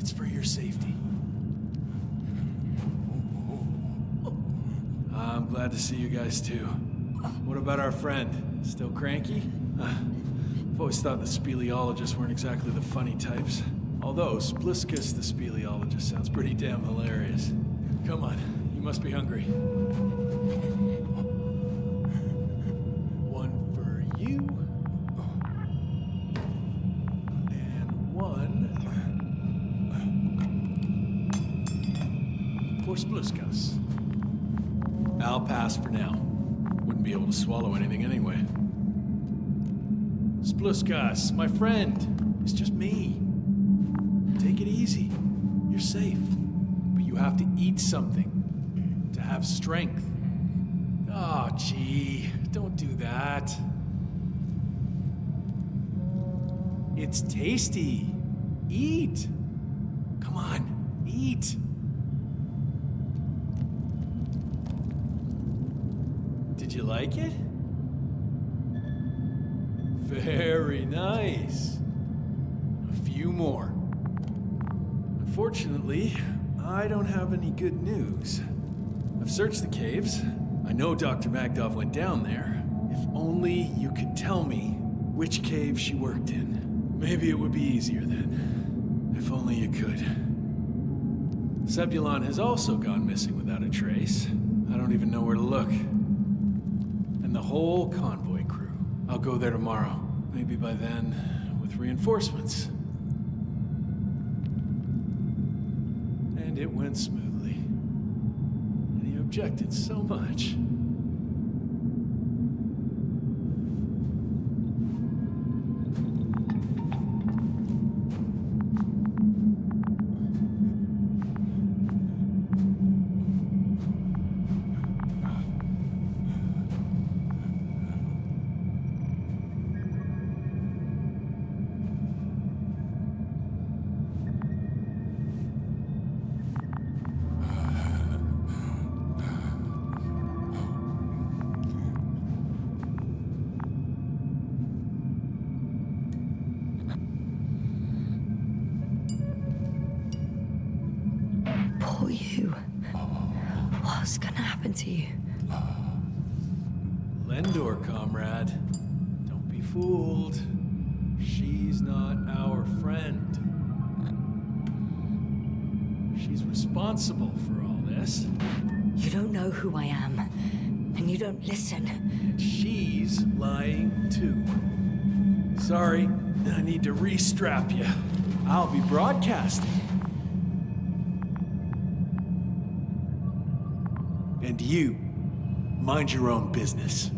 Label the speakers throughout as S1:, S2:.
S1: It's for your safety. I'm glad to see you guys too. What about our friend? Still cranky? I've always thought the speleologists weren't exactly the funny types. Although, Spliskus the speleologist sounds pretty damn hilarious. Come on, you must be hungry. One for you. And one for Spliskus. I'll pass for now. Wouldn't be able to swallow anything anyway. Spliskus, my friend. It's just me. Take it easy. You're safe. But you have to eat something to have strength. Oh, gee. Don't do that. It's tasty. Eat. Come on. Eat. Did you like it? Very nice. A few more. Unfortunately, I don't have any good news. I've searched the caves. I know Dr. Magdov went down there. If only you could tell me which cave she worked in. Maybe it would be easier then. If only you could. Zebulon has also gone missing without a trace. I don't even know where to look. And the whole convoy crew. I'll go there tomorrow. Maybe by then, with reinforcements. And it went smoothly. And he objected so much.
S2: What's gonna happen to you?
S1: Lendor, comrade. Don't be fooled. She's not our friend. She's responsible for all this.
S2: You don't know who I am, and you don't listen.
S1: And she's lying too. Sorry, I need to restrap you. I'll be broadcasting. And you, mind your own business.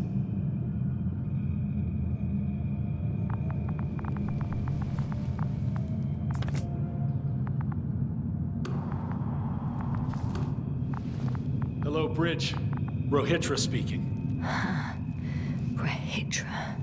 S1: Hello, Bridge. Rohitra speaking.
S2: Rohitra.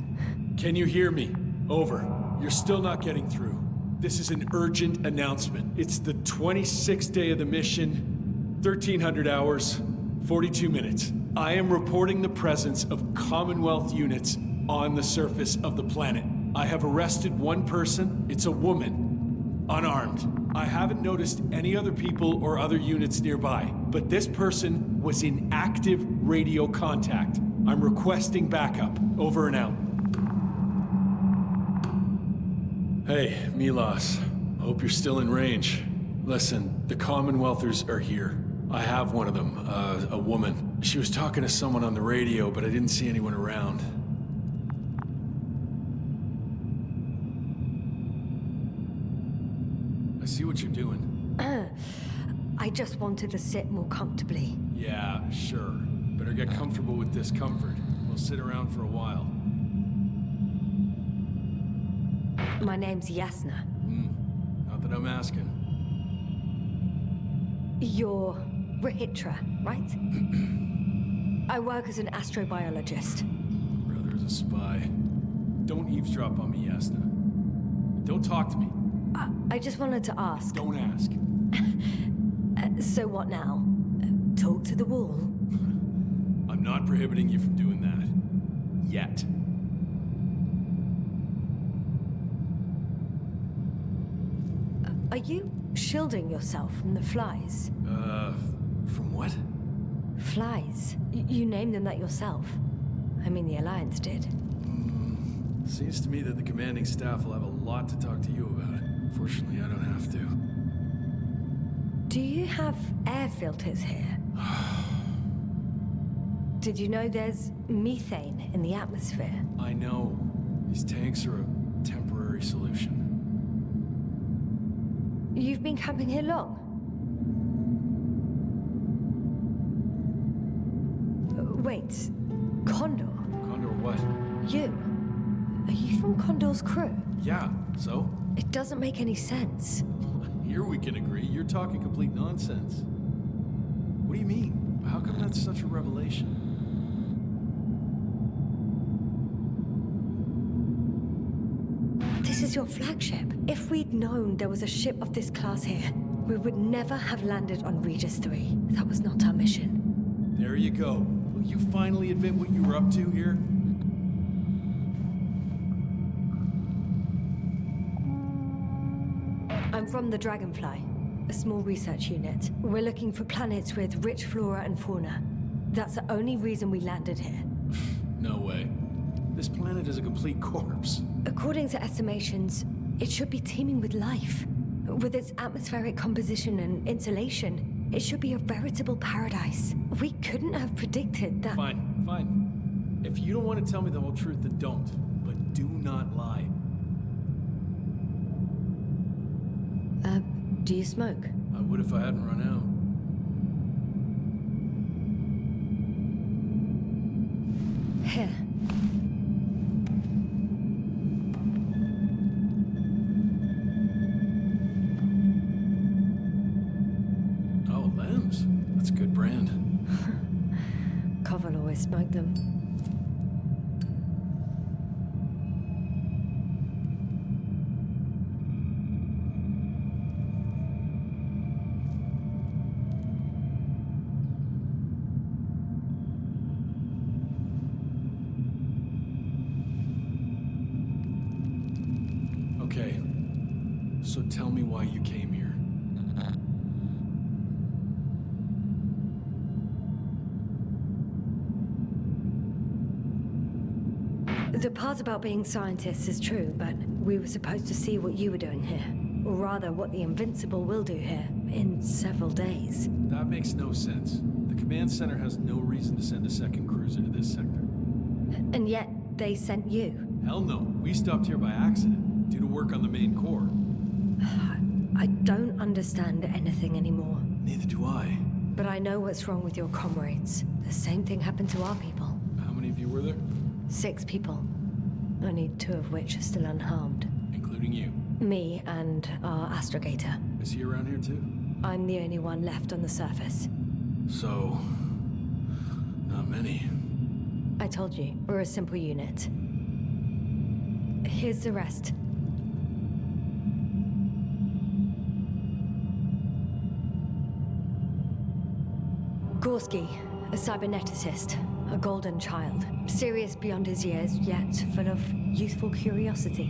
S1: Can you hear me? Over. You're still not getting through. This is an urgent announcement. It's the 26th day of the mission, 1300 hours, 42 minutes. I am reporting the presence of Commonwealth units on the surface of the planet. I have arrested one person. It's a woman, unarmed. I haven't noticed any other people or other units nearby, but this person was in active radio contact. I'm requesting backup. Over and out. Hey, Milos. Hope you're still in range. Listen, the Commonwealthers are here. I have one of them, a woman. She was talking to someone on the radio, but I didn't see anyone around. I see what you're doing.
S2: I just wanted to sit more comfortably.
S1: Yeah, sure. Better get comfortable with discomfort. We'll sit around for a while.
S2: My name's Yasna.
S1: Not that I'm asking.
S2: You're Rohitra, right? I work as an astrobiologist.
S1: Brother is a spy. Don't eavesdrop on me, Yasna. Don't talk to me.
S2: I just wanted to ask.
S1: Don't ask.
S2: So what now? Talk to the wall?
S1: I'm not prohibiting you from doing that. Yet.
S2: Are you shielding yourself from the flies?
S1: From what?
S2: Flies. You named them that yourself. I mean, the Alliance did.
S1: Seems to me that the commanding staff will have a lot to talk to you about. Fortunately, I don't have to.
S2: Do you have air filters here? Did you know there's methane in the atmosphere?
S1: I know. These tanks are a temporary solution.
S2: You've been camping here long? Wait, Condor?
S1: Condor what?
S2: You? Are you from Condor's crew?
S1: Yeah, so?
S2: It doesn't make any sense.
S1: Here we can agree. You're talking complete nonsense. What do you mean? How come that's such a revelation?
S2: This is your flagship. If we'd known there was a ship of this class here, we would never have landed on Regis 3. That was not our mission.
S1: There you go. Will you finally admit what you were up to here?
S2: I'm from the Dragonfly, a small research unit. We're looking for planets with rich flora and fauna. That's the only reason we landed here.
S1: No way. This planet is a complete corpse.
S2: According to estimations, it should be teeming with life. With its atmospheric composition and insulation, it should be a veritable paradise. We couldn't have predicted that.
S1: Fine, fine. If you don't want to tell me the whole truth, then don't. But do not lie.
S2: Do you smoke?
S1: I would if I hadn't run out.
S2: Here.
S1: Oh, Lambs. That's a good brand.
S2: Koval always smoked them.
S1: Okay. So tell me why you came here.
S2: The part about being scientists is true, but we were supposed to see what you were doing here. Or rather, what the Invincible will do here, in several days.
S1: That makes no sense. The command center has no reason to send a second cruiser to this sector.
S2: And yet, they sent you.
S1: Hell no. We stopped here by accident, due to work on the main core.
S2: I don't understand anything anymore.
S1: Neither do I.
S2: But I know what's wrong with your comrades. The same thing happened to our people.
S1: How many of you were there?
S2: 6 people. Only 2 of which are still unharmed.
S1: Including you.
S2: Me and our astrogator.
S1: Is he around here too?
S2: I'm the only one left on the surface.
S1: So... not many.
S2: I told you, we're a simple unit. Here's the rest. Gorski, a cyberneticist, a golden child. Serious beyond his years, yet full of youthful curiosity.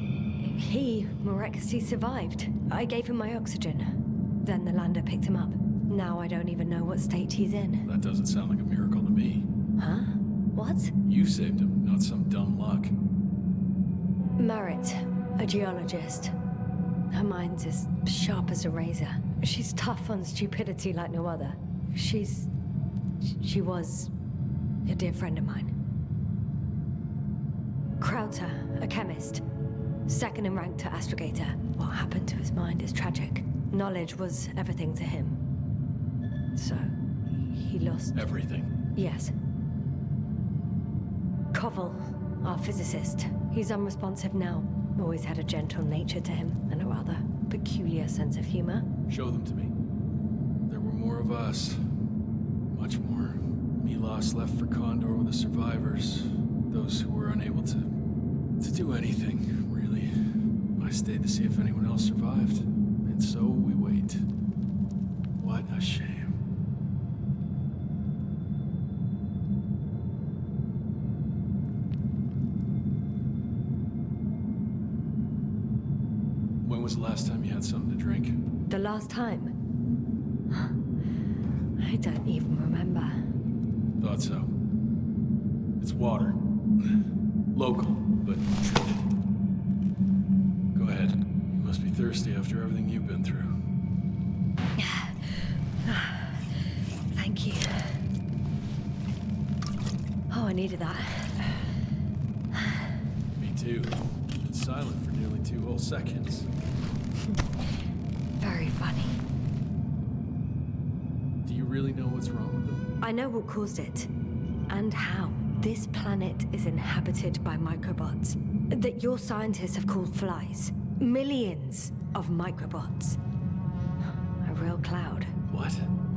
S2: He miraculously survived. I gave him my oxygen. Then the lander picked him up. Now I don't even know what state he's in.
S1: That doesn't sound like a miracle to me.
S2: Huh? What?
S1: You saved him, not some dumb luck.
S2: Merritt, a geologist. Her mind's as sharp as a razor. She's tough on stupidity like no other. She was a dear friend of mine. Krauter, a chemist. Second in rank to astrogator. What happened to his mind is tragic. Knowledge was everything to him. So, he lost...
S1: Everything.
S2: Yes. Koval, our physicist. He's unresponsive now. Always had a gentle nature to him, and a rather peculiar sense of humor.
S1: Show them to me. There were more of us. Much more. Milos left for Condor with the survivors. Those who were unable to do anything, really. I stayed to see if anyone else survived. And so we wait. What a shame. When was the last time you had something to drink?
S2: The last time? I don't even remember.
S1: Thought so. It's water. Local, but treated. Go ahead. You must be thirsty after everything you've been through.
S2: Thank you. Oh, I needed that.
S1: Me too. Been silent for nearly 2 whole seconds.
S2: Very funny.
S1: Do you really know what's wrong with them?
S2: I know what caused it. And how. This planet is inhabited by microbots that your scientists have called flies. Millions of microbots. A real cloud.
S1: What?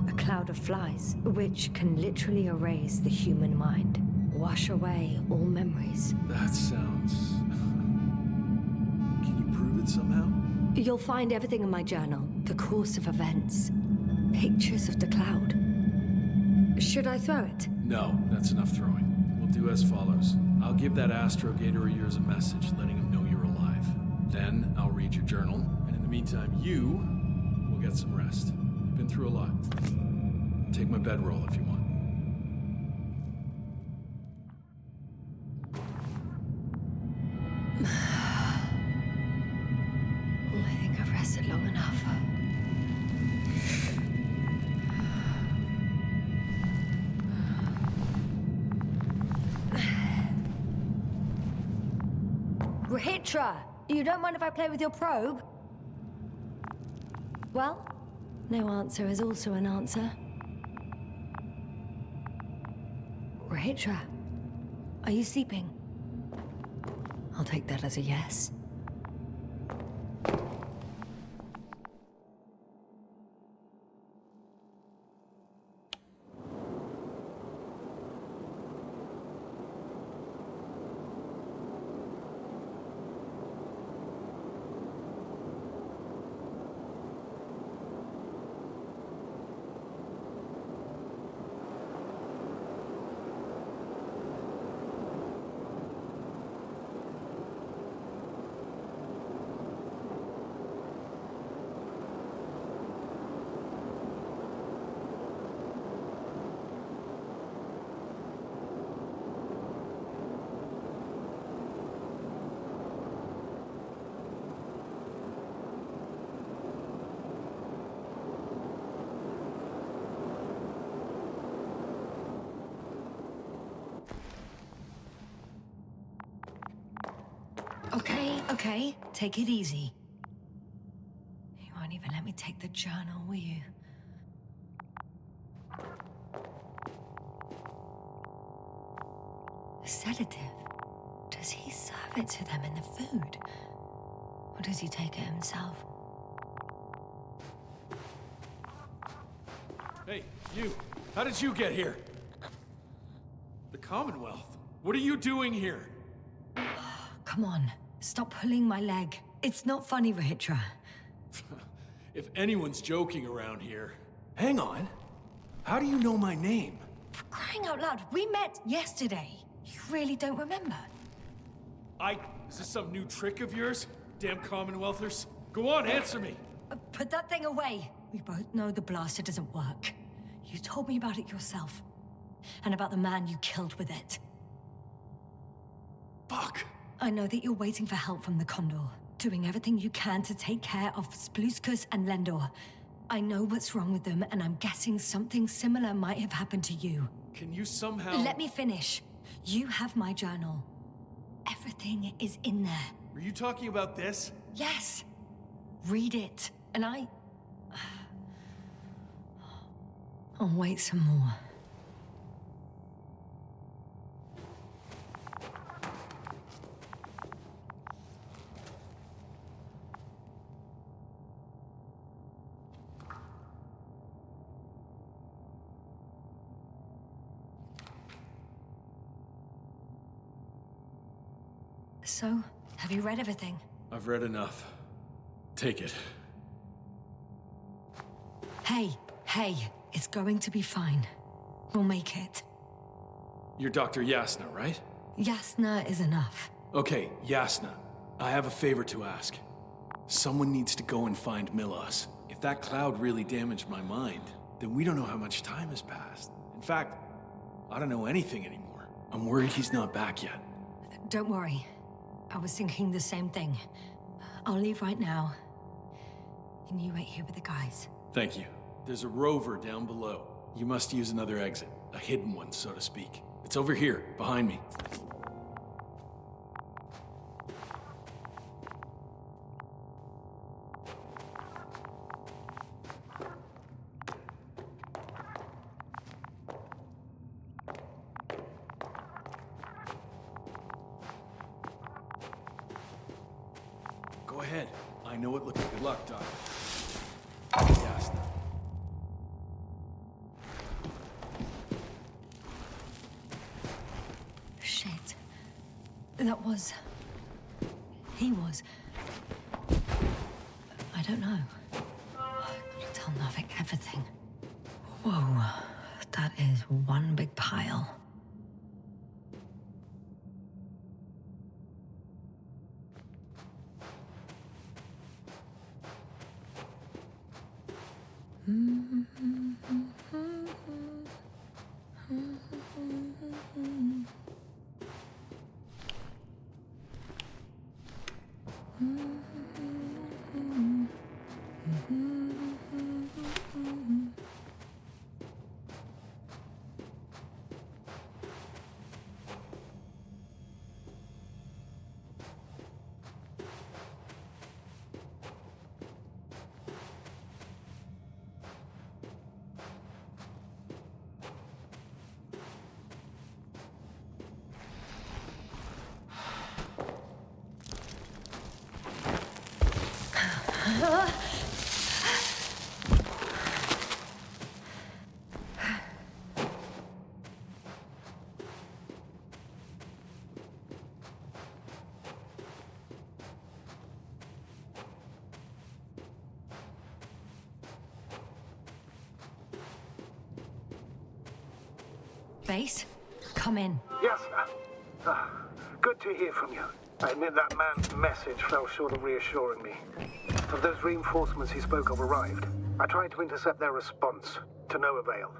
S2: A cloud of flies, which can literally erase the human mind. Wash away all memories.
S1: That sounds... Can you prove it somehow?
S2: You'll find everything in my journal. The course of events. Pictures of the cloud. Should I throw it?
S1: No, that's enough throwing. We'll do as follows. I'll give that astrogator of yours a message letting him know you're alive. Then I'll read your journal, and in the meantime, you will get some rest. You've been through a lot. Take my bedroll if you want.
S2: I think I've rested long enough. Rahitra, you don't mind if I play with your probe? Well, no answer is also an answer. Rahitra, are you sleeping? I'll take that as a yes. Okay, take it easy. You won't even let me take the journal, will you? A sedative? Does he serve it to them in the food? Or does he take it himself?
S1: Hey, you! How did you get here? The Commonwealth? What are you doing here?
S2: Come on, stop pulling my leg. It's not funny, Rahitra.
S1: If anyone's joking around here... Hang on. How do you know my name?
S2: For crying out loud, we met yesterday. You really don't remember?
S1: Is this some new trick of yours? Damn Commonwealthers. Go on, answer me.
S2: Put that thing away. We both know the blaster doesn't work. You told me about it yourself. And about the man you killed with it.
S1: Fuck.
S2: I know that you're waiting for help from the Condor. Doing everything you can to take care of Spluskus and Lendor. I know what's wrong with them, and I'm guessing something similar might have happened to you.
S1: Can you somehow...
S2: Let me finish. You have my journal. Everything is in there.
S1: Were you talking about this?
S2: Yes. Read it. And I'll wait some more. So, have you read everything?
S1: I've read enough. Take it.
S2: Hey, it's going to be fine. We'll make it.
S1: You're Dr. Yasna, right?
S2: Yasna is enough.
S1: Okay, Yasna. I have a favor to ask. Someone needs to go and find Milos. If that cloud really damaged my mind, then we don't know how much time has passed. In fact, I don't know anything anymore. I'm worried he's not back yet.
S2: Don't worry. I was thinking the same thing. I'll leave right now. And you wait here with the guys.
S1: Thank you. There's a rover down below. You must use another exit. A hidden one, so to speak. It's over here, behind me. Go ahead. I know it looks good luck, Doc. Yes.
S2: Shit. That was... He was... I don't know. I've got to tell Navik everything. Whoa. That is one big pile. Base, come in.
S3: Yes, sir. Good to hear from you. I admit that man's message fell short of reassuring me. Have those reinforcements he spoke of arrived? I tried to intercept their response, to no avail.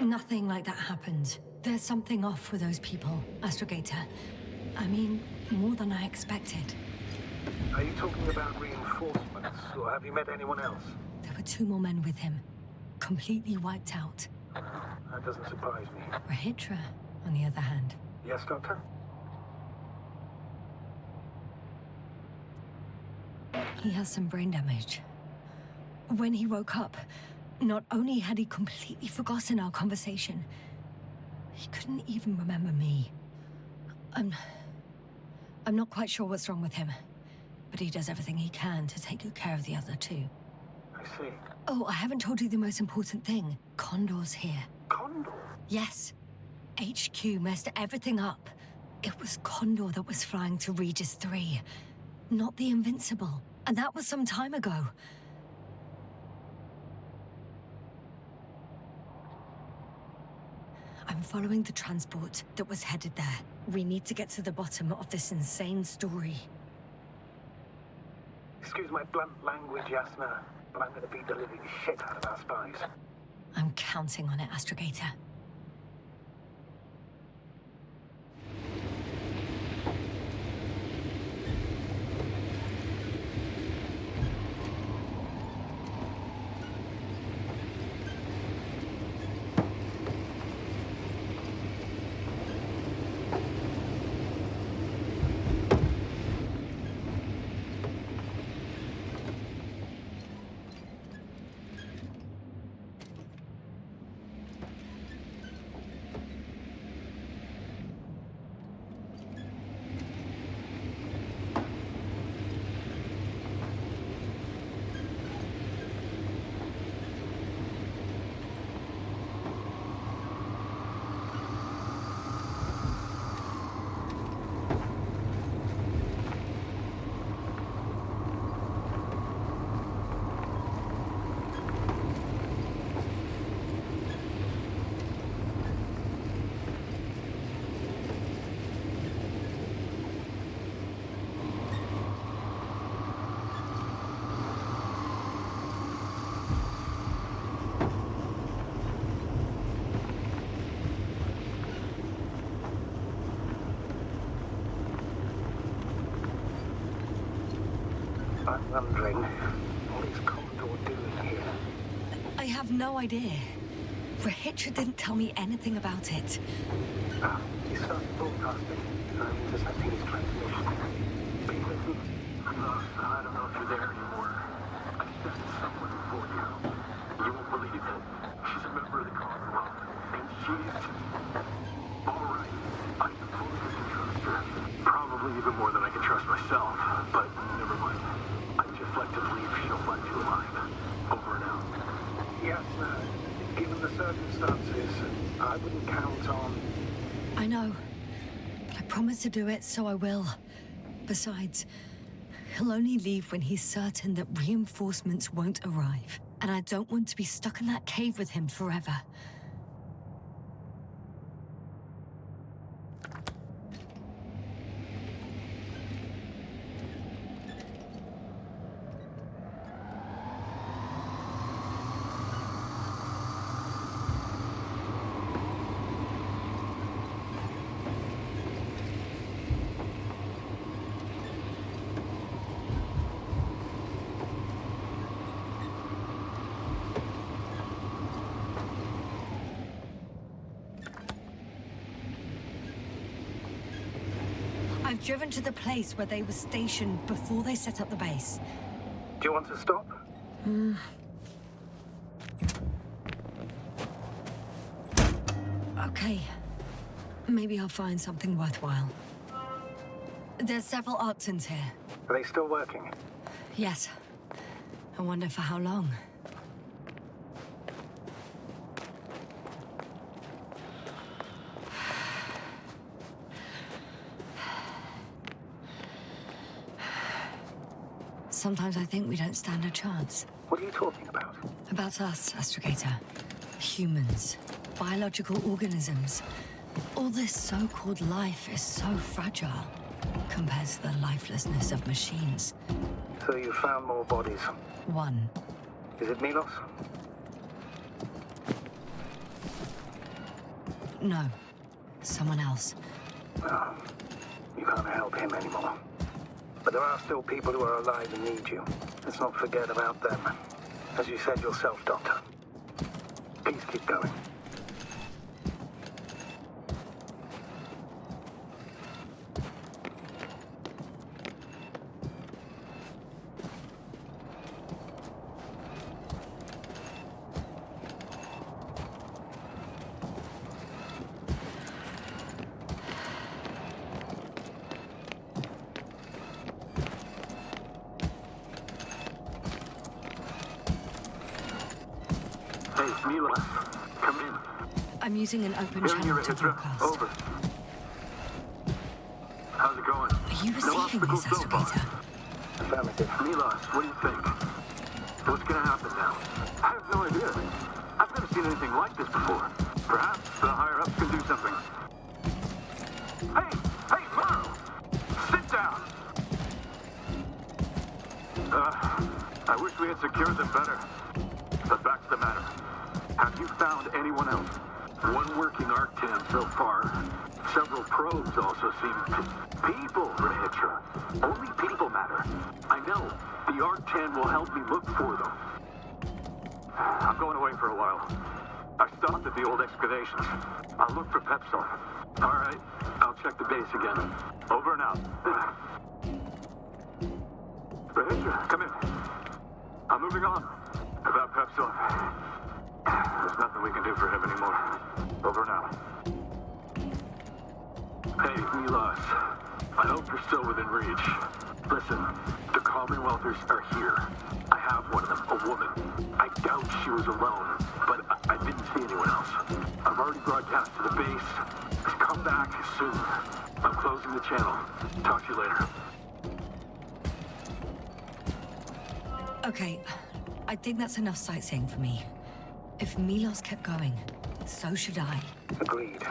S2: Nothing like that happened. There's something off with those people, Astrogator. I mean, more than I expected.
S3: Are you talking about reinforcements, or have you met anyone else?
S2: There were 2 more men with him, completely wiped out.
S3: That doesn't surprise me.
S2: Rahitra, on the other hand.
S3: Yes, Doctor?
S2: He has some brain damage. When he woke up, not only had he completely forgotten our conversation, he couldn't even remember me. I'm not quite sure what's wrong with him, but he does everything he can to take good care of the other 2.
S3: I see.
S2: Oh, I haven't told you the most important thing. Condor's here.
S3: Condor?
S2: Yes. HQ messed everything up. It was Condor that was flying to Regis 3, not the Invincible. And that was some time ago. I'm following the transport that was headed there. We need to get to the bottom of this insane story.
S3: Excuse my blunt language, Yasna, but I'm gonna be delivering shit out of our spies.
S2: I'm counting on it, Astrogator.
S3: I'm wondering, what is Commodore doing here?
S2: I have no idea. Rahitra didn't tell me anything about it.
S3: Ah, he started broadcasting. I'm intercepting his transmission. Please listen. I don't know if you're there anymore. I sent someone for you. You won't believe it. She's a member of the Commonwealth. And she's... alright. I can fully trust her. Probably even more than I can trust myself. But never mind. I just like to believe she'll find you alive. Over and out. Yes, given the circumstances, I wouldn't count on...
S2: I know. But I promised to do it, so I will. Besides, he'll only leave when he's certain that reinforcements won't arrive. And I don't want to be stuck in that cave with him forever. I've driven to the place where they were stationed before they set up the base.
S3: Do you want to stop?
S2: Okay. Maybe I'll find something worthwhile. There's several Arctons here.
S3: Are they still working?
S2: Yes. I wonder for how long. Sometimes I think we don't stand a chance.
S3: What are you talking about?
S2: About us, Astrogator. Humans. Biological organisms. All this so-called life is so fragile compared to the lifelessness of machines.
S3: So you found more bodies.
S2: One.
S3: Is it Milos?
S2: No. Someone else.
S3: Oh, you can't help him anymore. But there are still people who are alive and need you. Let's not forget about them. As you said yourself, Doctor. Please keep going. Hey, Milos, come in.
S2: I'm using an open
S3: Hearing
S2: channel
S3: you,
S2: to
S3: Rahitra.
S2: broadcast.
S3: Over. How's it going?
S2: Are you receiving
S3: no
S2: this,
S3: obstacles so far.
S2: Astrogator?
S3: Affirmative. Milos, what do you think? What's gonna happen now? I have no idea. I've never seen anything like this before. Perhaps the higher-ups can do something. Hey, Morrow! Sit down! I wish we had secured them better. But back to the matter. Have you found anyone else? One working Arctan so far. Several probes also seem people, Rahitra. Only people matter. I know. The Arctan will help me look for them. I'm going away for a while. I stopped at the old excavations. I'll look for Pepsol. All right. I'll check the base again. Over and out. Rahitra, come in. I'm moving on. About Pepsol. There's nothing we can do for him anymore. Over and out. Hey, Milos. I hope you're still within reach. Listen, the Commonwealthers are here. I have one of them, a woman. I doubt she was alone, but I didn't see anyone else. I've already broadcast to the base. Just come back soon. I'm closing the channel. Talk to you later.
S2: Okay. I think that's enough sightseeing for me. If Milos kept going, so should I.
S3: Agreed.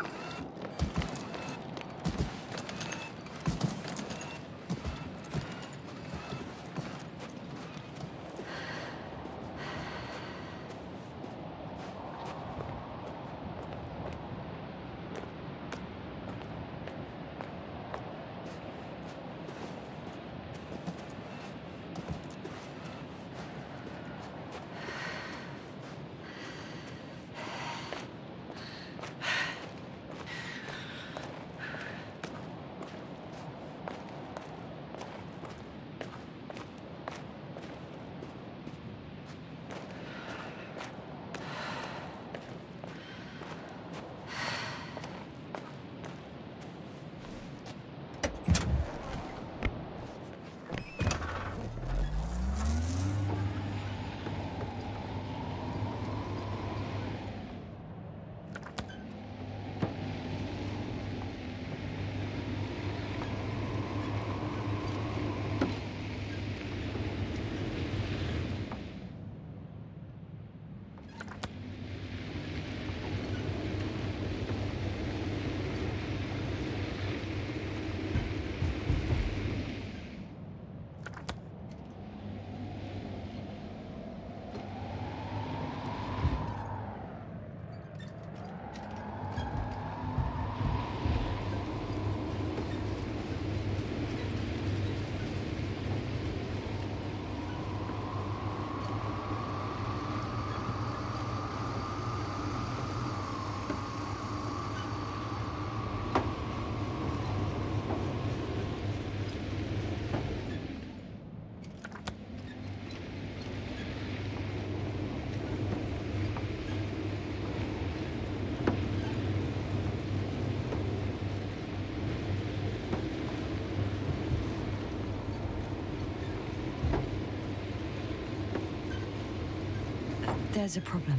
S2: There's a problem.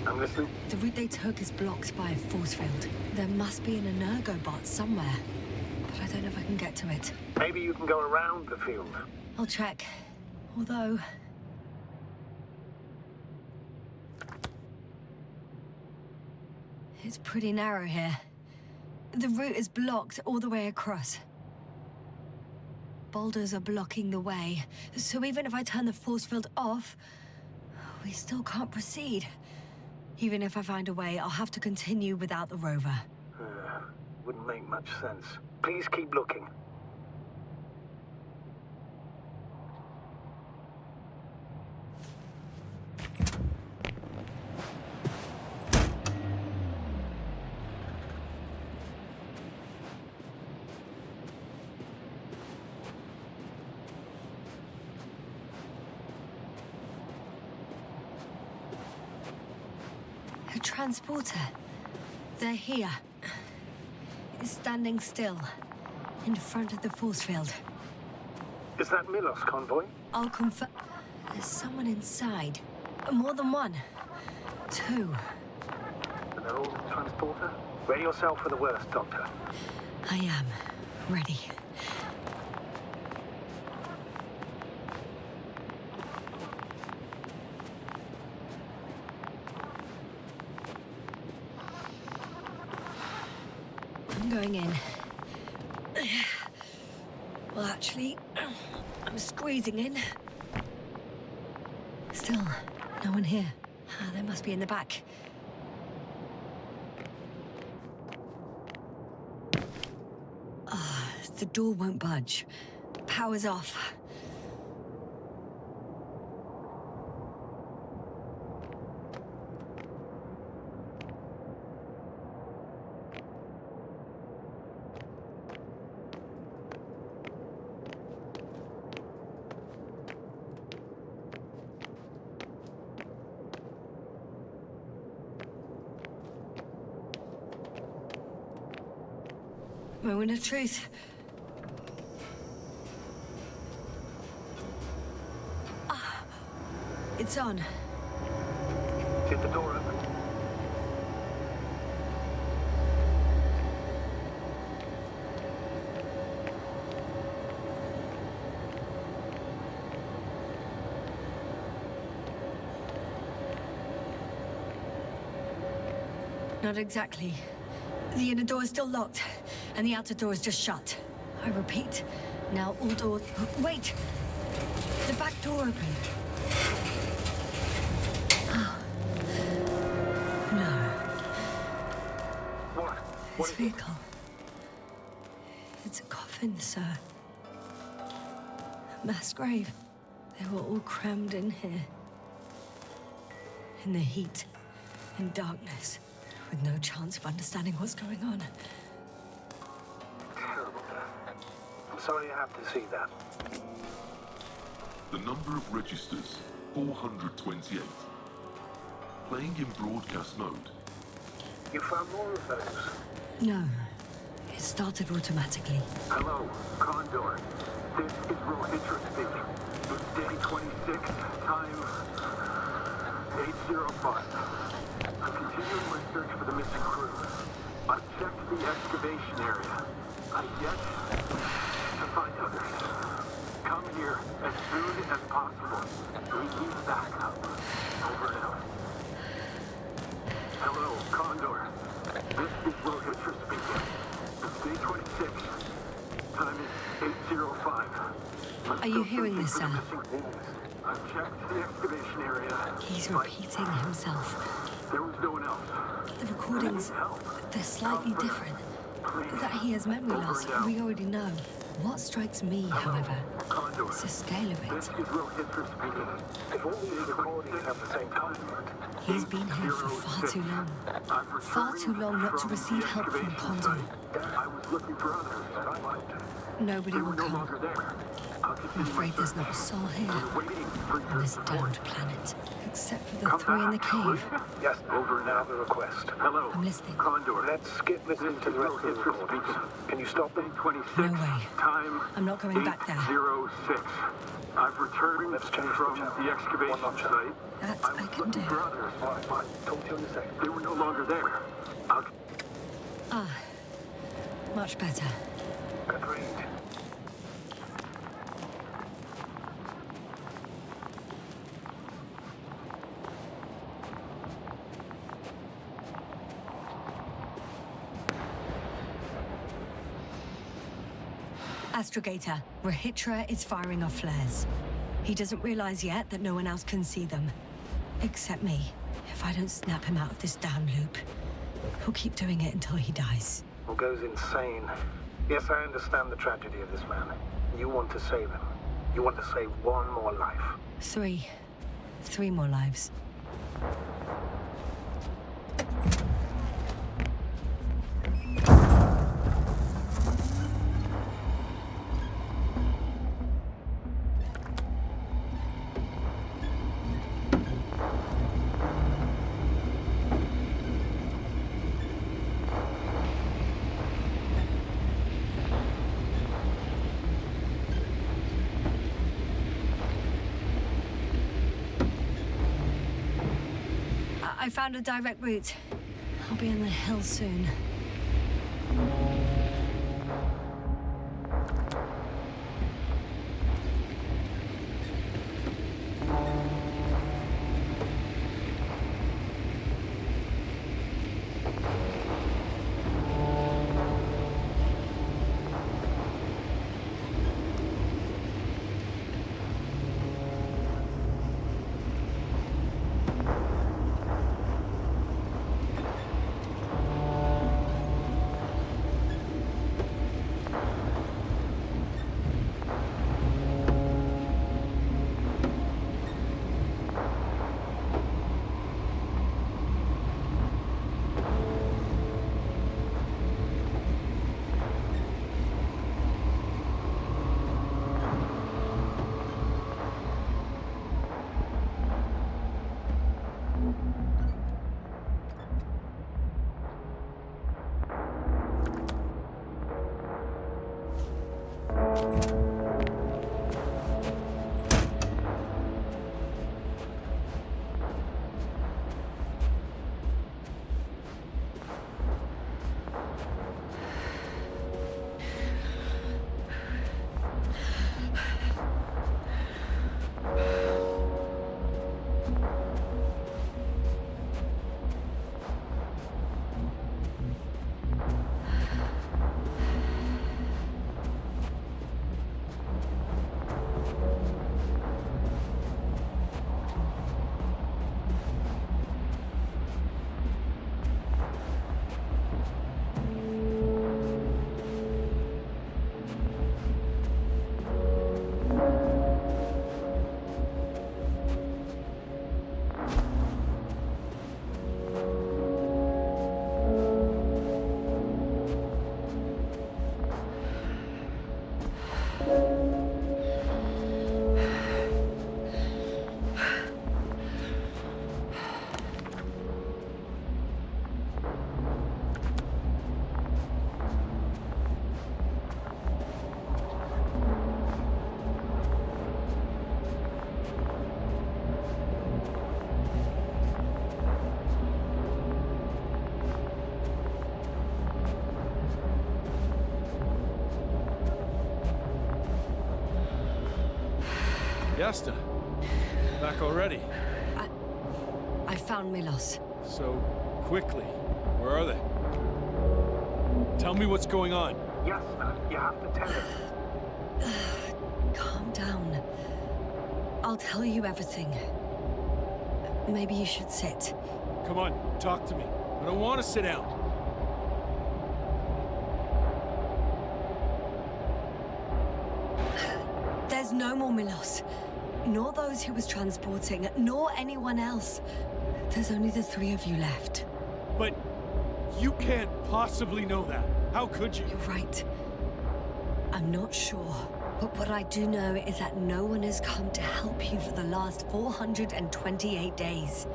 S3: I'm listening.
S2: The route they took is blocked by a force field. There must be an energobot somewhere, but I don't know if I can get to it.
S3: Maybe you can go around the field.
S2: I'll check. Although... it's pretty narrow here. The route is blocked all the way across. Boulders are blocking the way, so even if I turn the force field off, we still can't proceed. Even if I find a way, I'll have to continue without the rover.
S3: Wouldn't make much sense. Please keep looking.
S2: A transporter. They're here. It's standing still, in front of the force field.
S3: Is that Milos convoy?
S2: I'll confirm. There's someone inside. More than one. Two.
S3: And they're all in the transporter? Ready yourself for the worst, Doctor.
S2: I am. Ready. I'm going in. Well, actually, I'm squeezing in. Still, no one here. They must be in the back. The door won't budge. Power's off. Moment of truth. It's on.
S3: Did the door open?
S2: Not exactly. The inner door is still locked, and the outer door is just shut. I repeat, now all doors... Wait! The back door opened. This vehicle. It's a coffin, sir. A mass grave. They were all crammed in here. In the heat and darkness, with no chance of understanding what's going on.
S3: Terrible. I'm sorry you have to see that.
S4: The number of registers, 428. Playing in broadcast mode.
S3: You found more of those?
S2: No. It started automatically.
S3: Hello, Condor. This is Rohitra speaking. It's day 26, time 8:05. I'm continuing my search for the missing crew. I've checked the excavation area. I've yet to find others. Come here as soon as possible. We need backup. Over and out. Hello, Condor. This is Vulcan speaking. It's day 26. Time is 8:05.
S2: Are you hearing this, sir?
S3: I've checked the excavation area.
S2: He's repeating himself.
S3: There was no one else.
S2: The recordings, they're slightly different. That he has memory loss, we already know. What strikes me, however, is the scale of
S3: This
S2: it.
S3: is Rohitra speaking. If all these recordings have the same content,
S2: He's been here for far too long. Far too long not to receive help from Condor.
S3: I was looking for others.
S2: Nobody
S3: They were
S2: will
S3: no
S2: come.
S3: longer there.
S2: I'm afraid there's not a soul here on this damned planet, except for the three in the cave.
S3: Yes, over now. The request. Hello.
S2: I'm listening.
S3: Condor. Let's skip listening to the rest of the recordings. Can you stop them?
S5: 26.
S2: No way.
S5: Time.
S2: I'm not going back there.
S5: 806. I've returned from the excavation site.
S2: That I can do.
S5: Brothers.
S3: All right, fine. Talk to you in a second.
S5: They were no longer there.
S2: Ah, much better.
S3: Agreed.
S2: Astrogator, Rahitra is firing off flares. He doesn't realize yet that no one else can see them. Except me. If I don't snap him out of this damn loop, he'll keep doing it until he dies.
S3: Or goes insane. Yes, I understand the tragedy of this man. You want to save him. You want to save one more life.
S2: Three more lives. I found a direct route. I'll be in the hills soon.
S1: Yasta, back already.
S2: I found Milos.
S1: So quickly. Where are they? Tell me what's going on.
S3: Yes, you have to tell us.
S2: Calm down. I'll tell you everything. Maybe you should sit.
S1: Come on, talk to me. I don't want to sit down.
S2: There's no more Milos. Nor those he was transporting, nor anyone else. There's only the three of you left.
S1: But you can't possibly know that. How could you?
S2: You're right. I'm not sure. But what I do know is that no one has come to help you for the last 428 days.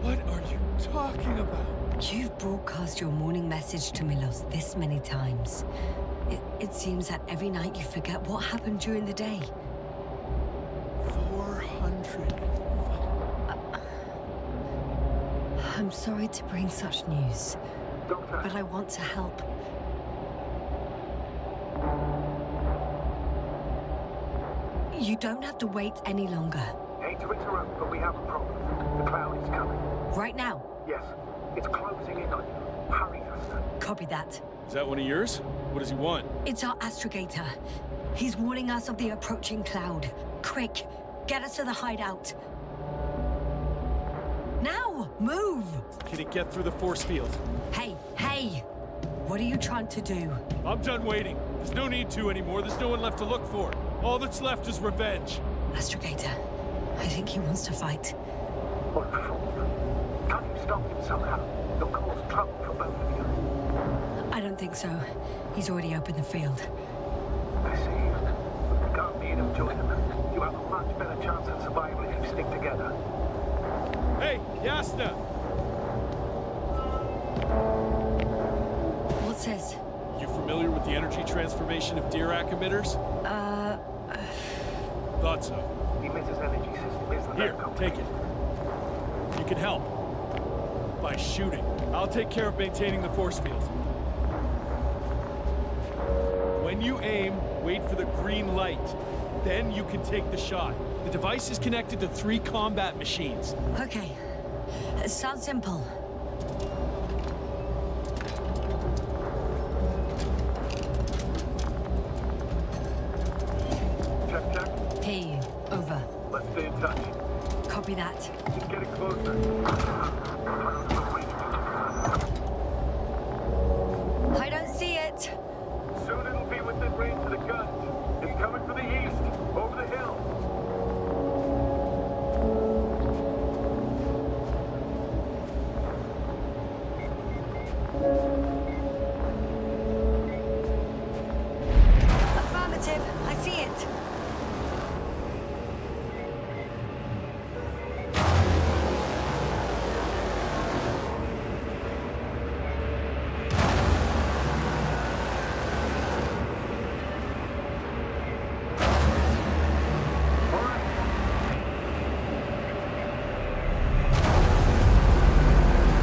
S1: What are you talking about?
S2: You've broadcast your morning message to Milos this many times. It seems that every night you forget what happened during the day.
S1: 400.
S2: I'm sorry to bring such news,
S3: Doctor,
S2: but I want to help. You don't have to wait any longer.
S3: hate to interrupt, but we have a problem. The cloud is coming.
S2: Right now.
S3: Yes, it's closing in on you. Hurry, Asta.
S2: Copy that.
S1: Is that one of yours? What does he want?
S2: It's our astrogator. He's warning us of the approaching cloud. Quick, get us to the hideout. Now, move!
S1: Can he get through the force field?
S2: Hey, hey! What are you trying to do?
S1: I'm done waiting. There's no need to anymore. There's no one left to look for. All that's left is revenge.
S2: Astrogator, I think he wants to fight.
S3: What a fool. Can't you stop him somehow? You'll cause trouble for both of you.
S2: I don't think so. He's already opened the field.
S3: I see. You can't lead him, join him. You have a much better chance of survival if you stick together.
S1: Hey, Yasna!
S2: What's this?
S1: You familiar with the energy transformation of Dirac emitters? Thought so.
S3: The emitter's energy system isn't
S1: Here,
S3: that complex.
S1: take it. You can help. By shooting. I'll take care of maintaining the force field. When you aim, wait for the green light. Then you can take the shot. The device is connected to 3 combat machines.
S2: Okay. Sounds simple.
S3: Check, check.
S2: Hear you. Over.
S3: Let's stay in touch.
S2: Copy that.
S3: Just getting closer.
S2: I don't see it.
S3: Soon it'll be within range of the guns. It's coming from the east, over the hill.
S2: Affirmative. I see it.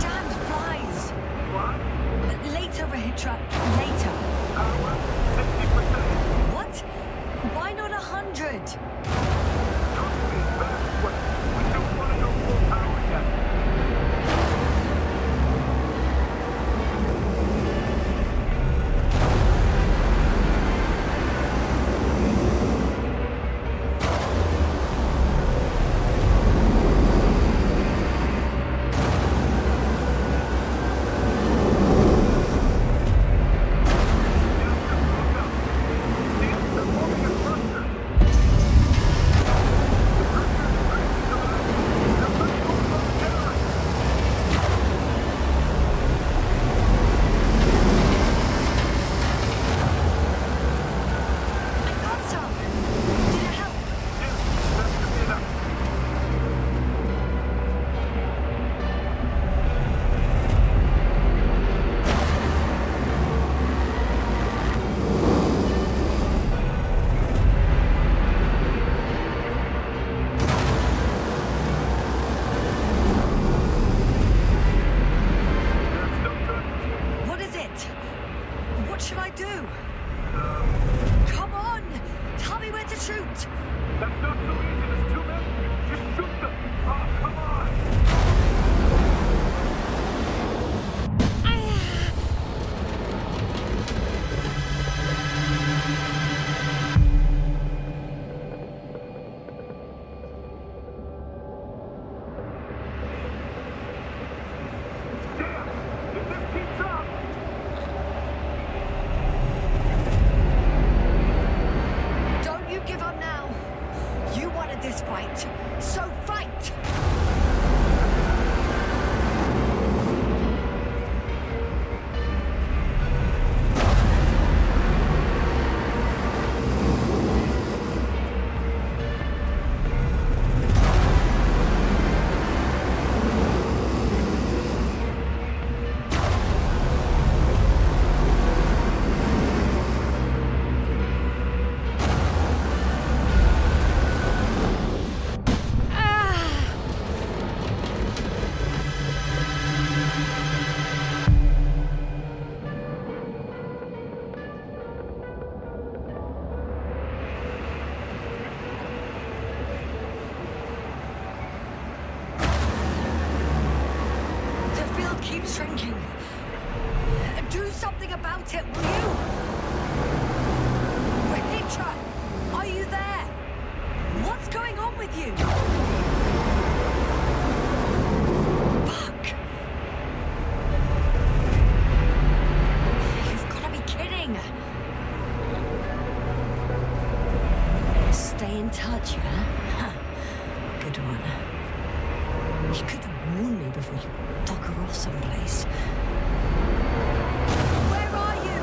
S2: Damned flies.
S3: What?
S2: Later, Rahitra. Later.
S3: Power? 60%.
S2: What? Why not 100?
S3: Trust me, that's what we don't want to go full power yet.
S2: Got some. Did it help? What is it? What should I do? Come on! Tell me where to shoot!
S3: That's not so easy, there's too many. Just shoot them. Oh, come on. Damn, if this keeps up.
S2: Don't you give up now! You wanted this fight, so fight! it, will you? Rahitra, are you there? What's going on with you? Fuck! You've got to be kidding! Stay in touch, yeah? Huh. Good one. You could warn me before you fucker off someplace. Where are you?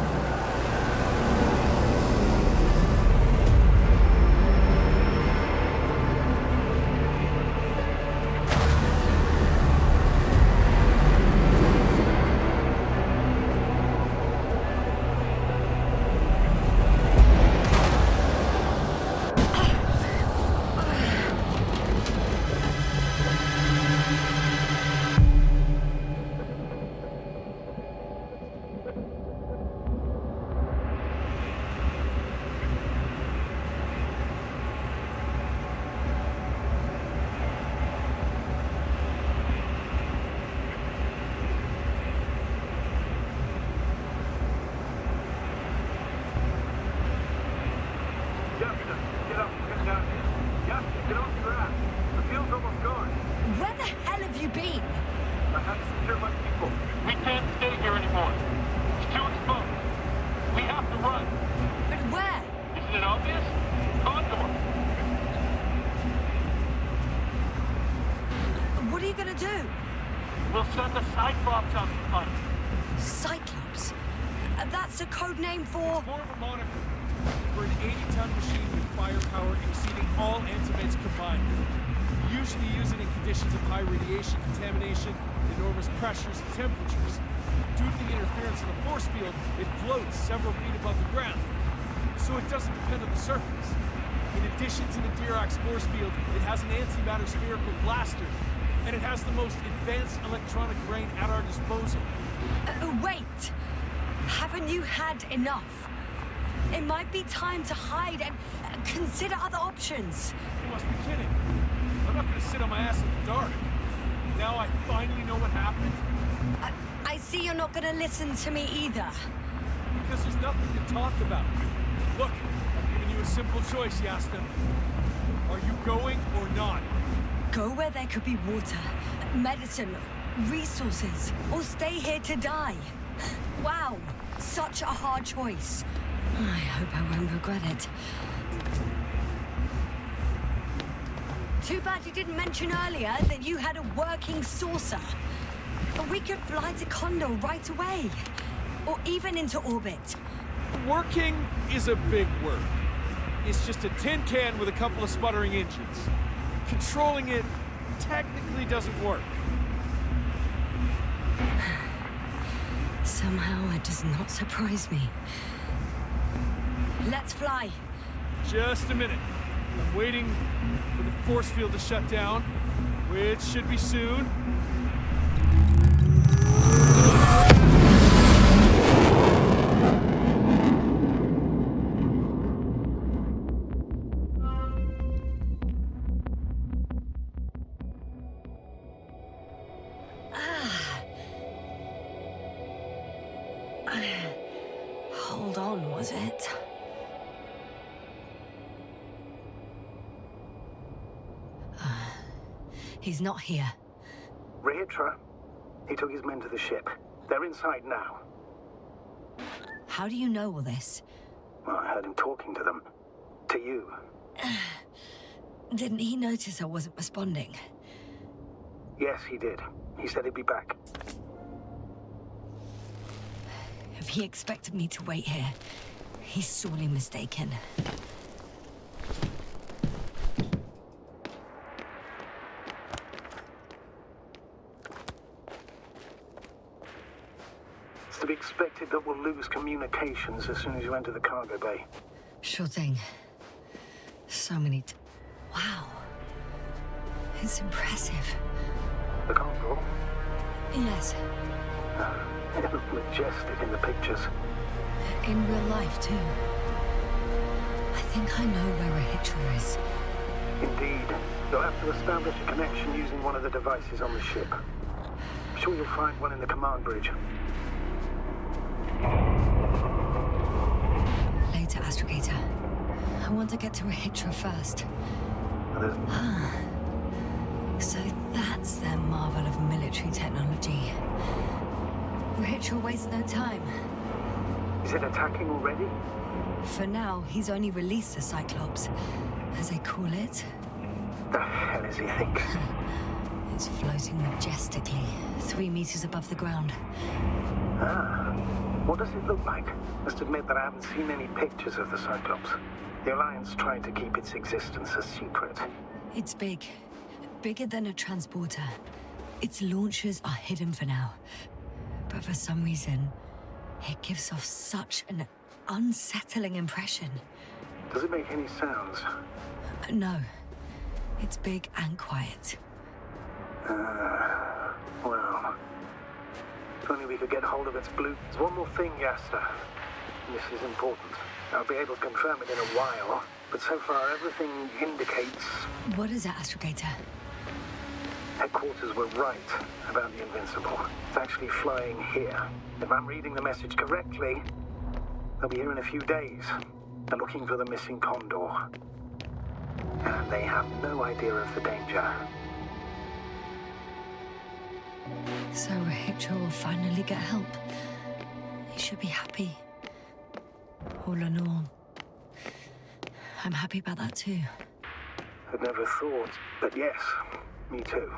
S2: Cyclops? That's a code name for...
S1: More of a moniker. For an 80-ton machine with firepower exceeding all antimates combined. We usually use it in conditions of high radiation contamination, enormous pressures and temperatures. Due to the interference of the force field, it floats several feet above the ground. So it doesn't depend on the surface. In addition to the Dirac force field, it has an antimatter spherical blaster. And it has the most advanced electronic brain at our disposal.
S2: Wait! Haven't you had enough? It might be time to hide and consider other options.
S1: You must be kidding. I'm not gonna sit on my ass in the dark. Now I finally know what happened.
S2: I see you're not gonna listen to me either.
S1: Because there's nothing to talk about. Look, I'm giving you a simple choice, Yasna. Are you going or not?
S2: Go where there could be water, medicine, resources, or stay here to die. Wow, such a hard choice. I hope I won't regret it. Too bad you didn't mention earlier that you had a working saucer. We could fly to Condor right away, or even into orbit.
S1: Working is a big word. It's just a tin can with a couple of sputtering engines. Controlling it technically doesn't work.
S2: Somehow it does not surprise me. Let's fly.
S1: Just a minute. I'm waiting for the force field to shut down, which should be soon.
S2: Hold on, was it? He's not here.
S3: Rahitra? He took his men to the ship. They're inside now.
S2: How do you know all this?
S3: Well, I heard him talking to them. To you.
S2: Didn't he notice I wasn't responding?
S3: Yes, he did. He said he'd be back.
S2: If he expected me to wait here, he's sorely mistaken.
S3: It's to be expected that we'll lose communications as soon as you enter the cargo bay.
S2: Sure thing. So many Wow. It's impressive.
S3: The Condor?
S2: Yes.
S3: It looked majestic in the pictures.
S2: In real life, too. I think I know where Rahitra is.
S3: Indeed. You'll have to establish a connection using one of the devices on the ship. I'm sure you'll find one in the command bridge.
S2: want to get to Rahitra first.
S3: There's
S2: So that's their marvel of military technology. Rahitra wastes no time.
S3: Is it attacking already?
S2: For now, he's only released the Cyclops, as they call it.
S3: The hell is he think?
S2: It's floating majestically, 3 meters above the ground.
S3: Ah. What does it look like? Must admit that I haven't seen any pictures of the Cyclops. The Alliance tried to keep its existence a secret.
S2: It's big. Bigger than a transporter. Its launchers are hidden for now. But for some reason, it gives off such an unsettling impression.
S3: Does it make any sounds?
S2: No. It's big and quiet.
S3: Well... If only we could get hold of its blue... There's one more thing, Yasta. This is important. I'll be able to confirm it in a while, but so far everything indicates...
S2: What is it, Astrogator?
S3: Headquarters were right about the Invincible. It's actually flying here. If I'm reading the message correctly, they'll be here in a few days. They're looking for the missing Condor. And they have no idea of the danger.
S2: So Rahitra will finally get help. He should be happy. All in all. I'm happy about that too.
S3: I'd never thought, but yes, me too.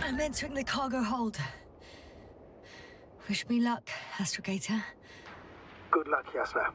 S2: I'm entering the cargo hold. Wish me luck, Astrogator.
S3: Good luck, Yasna.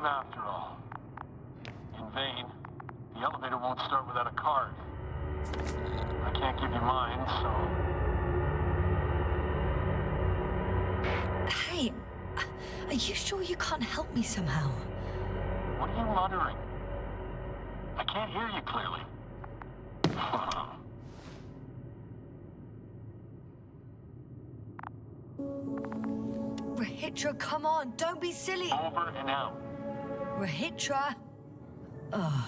S5: After all. In vain. The elevator won't start without a card. I can't give you mine, so...
S2: Hey, are you sure you can't help me somehow?
S5: What are you muttering? I can't hear you clearly.
S2: Rahitra, come on, don't be silly.
S5: Over and out.
S2: Rahitra. Ugh.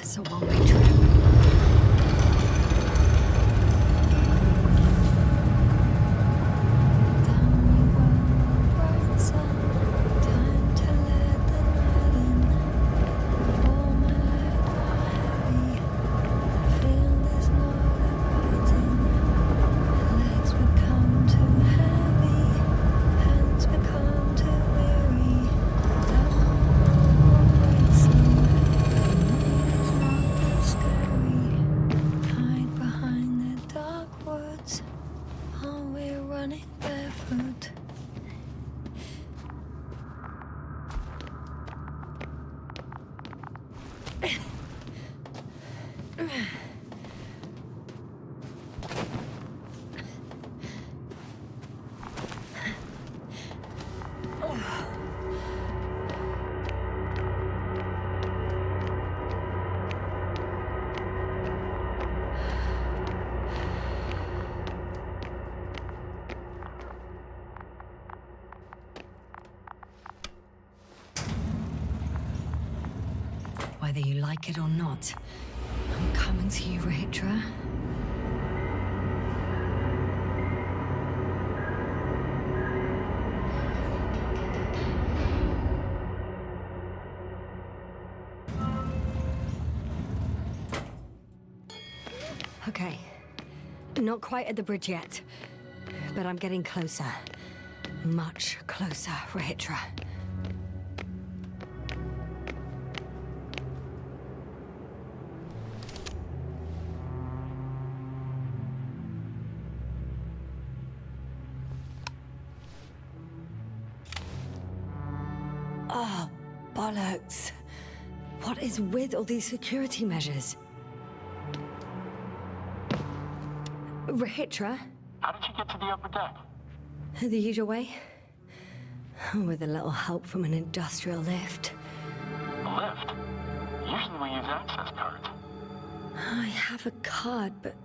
S2: It's a one-way trip. whether you like it or not. I'm coming to you, Rahitra. Okay. Not quite at the bridge yet, but I'm getting closer. Much closer, Rahitra. Oh, bollocks. What is with all these security measures? Rahitra?
S5: How did you get to the upper deck?
S2: The usual way. With a little help from an industrial lift.
S5: A lift? Usually we use access cards.
S2: I have a card, but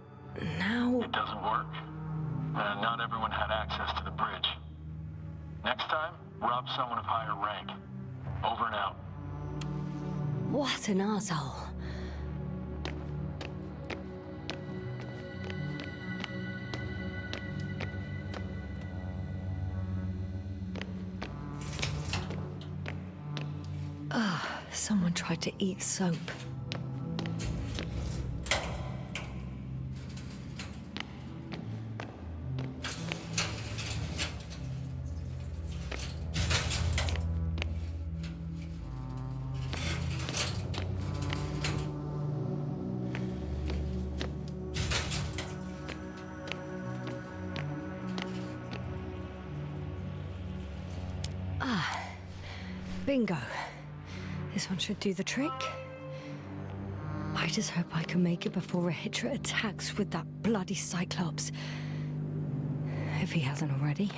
S2: now...
S5: It doesn't work. Not everyone had access to the bridge. Next time, rob someone of higher rank. Over and out.
S2: What an asshole. Someone tried to eat soap. Bingo. This one should do the trick. I just hope I can make it before Rahitra attacks with that bloody Cyclops. If he hasn't already.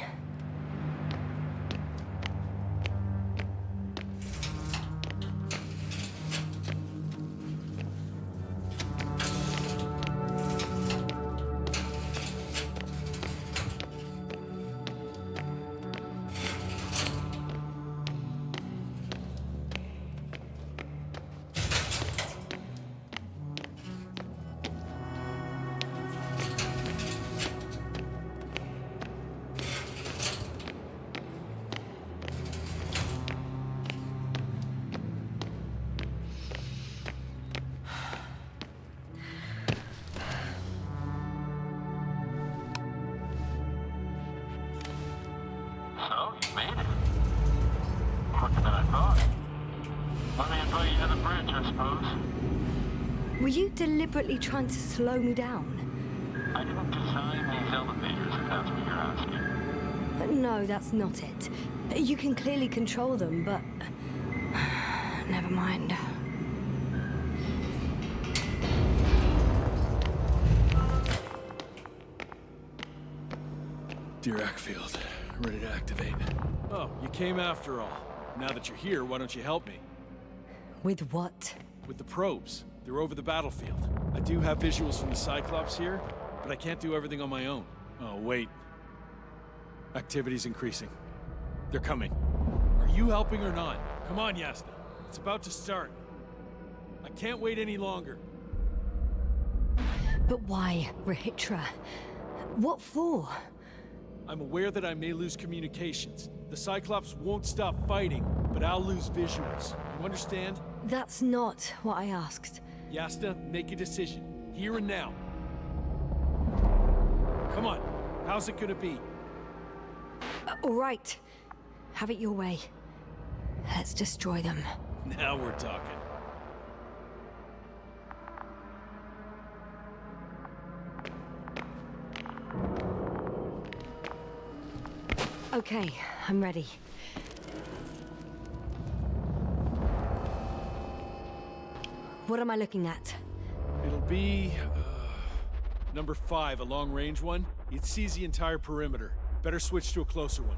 S5: So, you made it. Quicker than I thought. Let me invite you to the bridge, I suppose.
S2: Were you deliberately trying to slow me down?
S5: I didn't design these elevators, if that's what you're asking.
S2: No, that's not it. You can clearly control them, but... Never mind.
S1: Dear Ackfield, ready to activate. Oh, you came after all. Now that you're here, why don't you help me?
S2: With what?
S1: With the probes. They're over the battlefield. I do have visuals from the Cyclops here, but I can't do everything on my own. Oh, wait. Activity's increasing. They're coming. Are you helping or not? Come on, Yasna. It's about to start. I can't wait any longer.
S2: But why, Rahitra? What for?
S1: I'm aware that I may lose communications. The Cyclops won't stop fighting, but I'll lose visuals. You understand?
S2: That's not what I asked.
S1: Yasna, make a decision. Here and now. Come on. How's it gonna be?
S2: All right. Have it your way. Let's destroy them.
S1: Now we're talking.
S2: Okay, I'm ready. What am I looking at?
S1: It'll be... number 5, a long-range one. It sees the entire perimeter. Better switch to a closer one.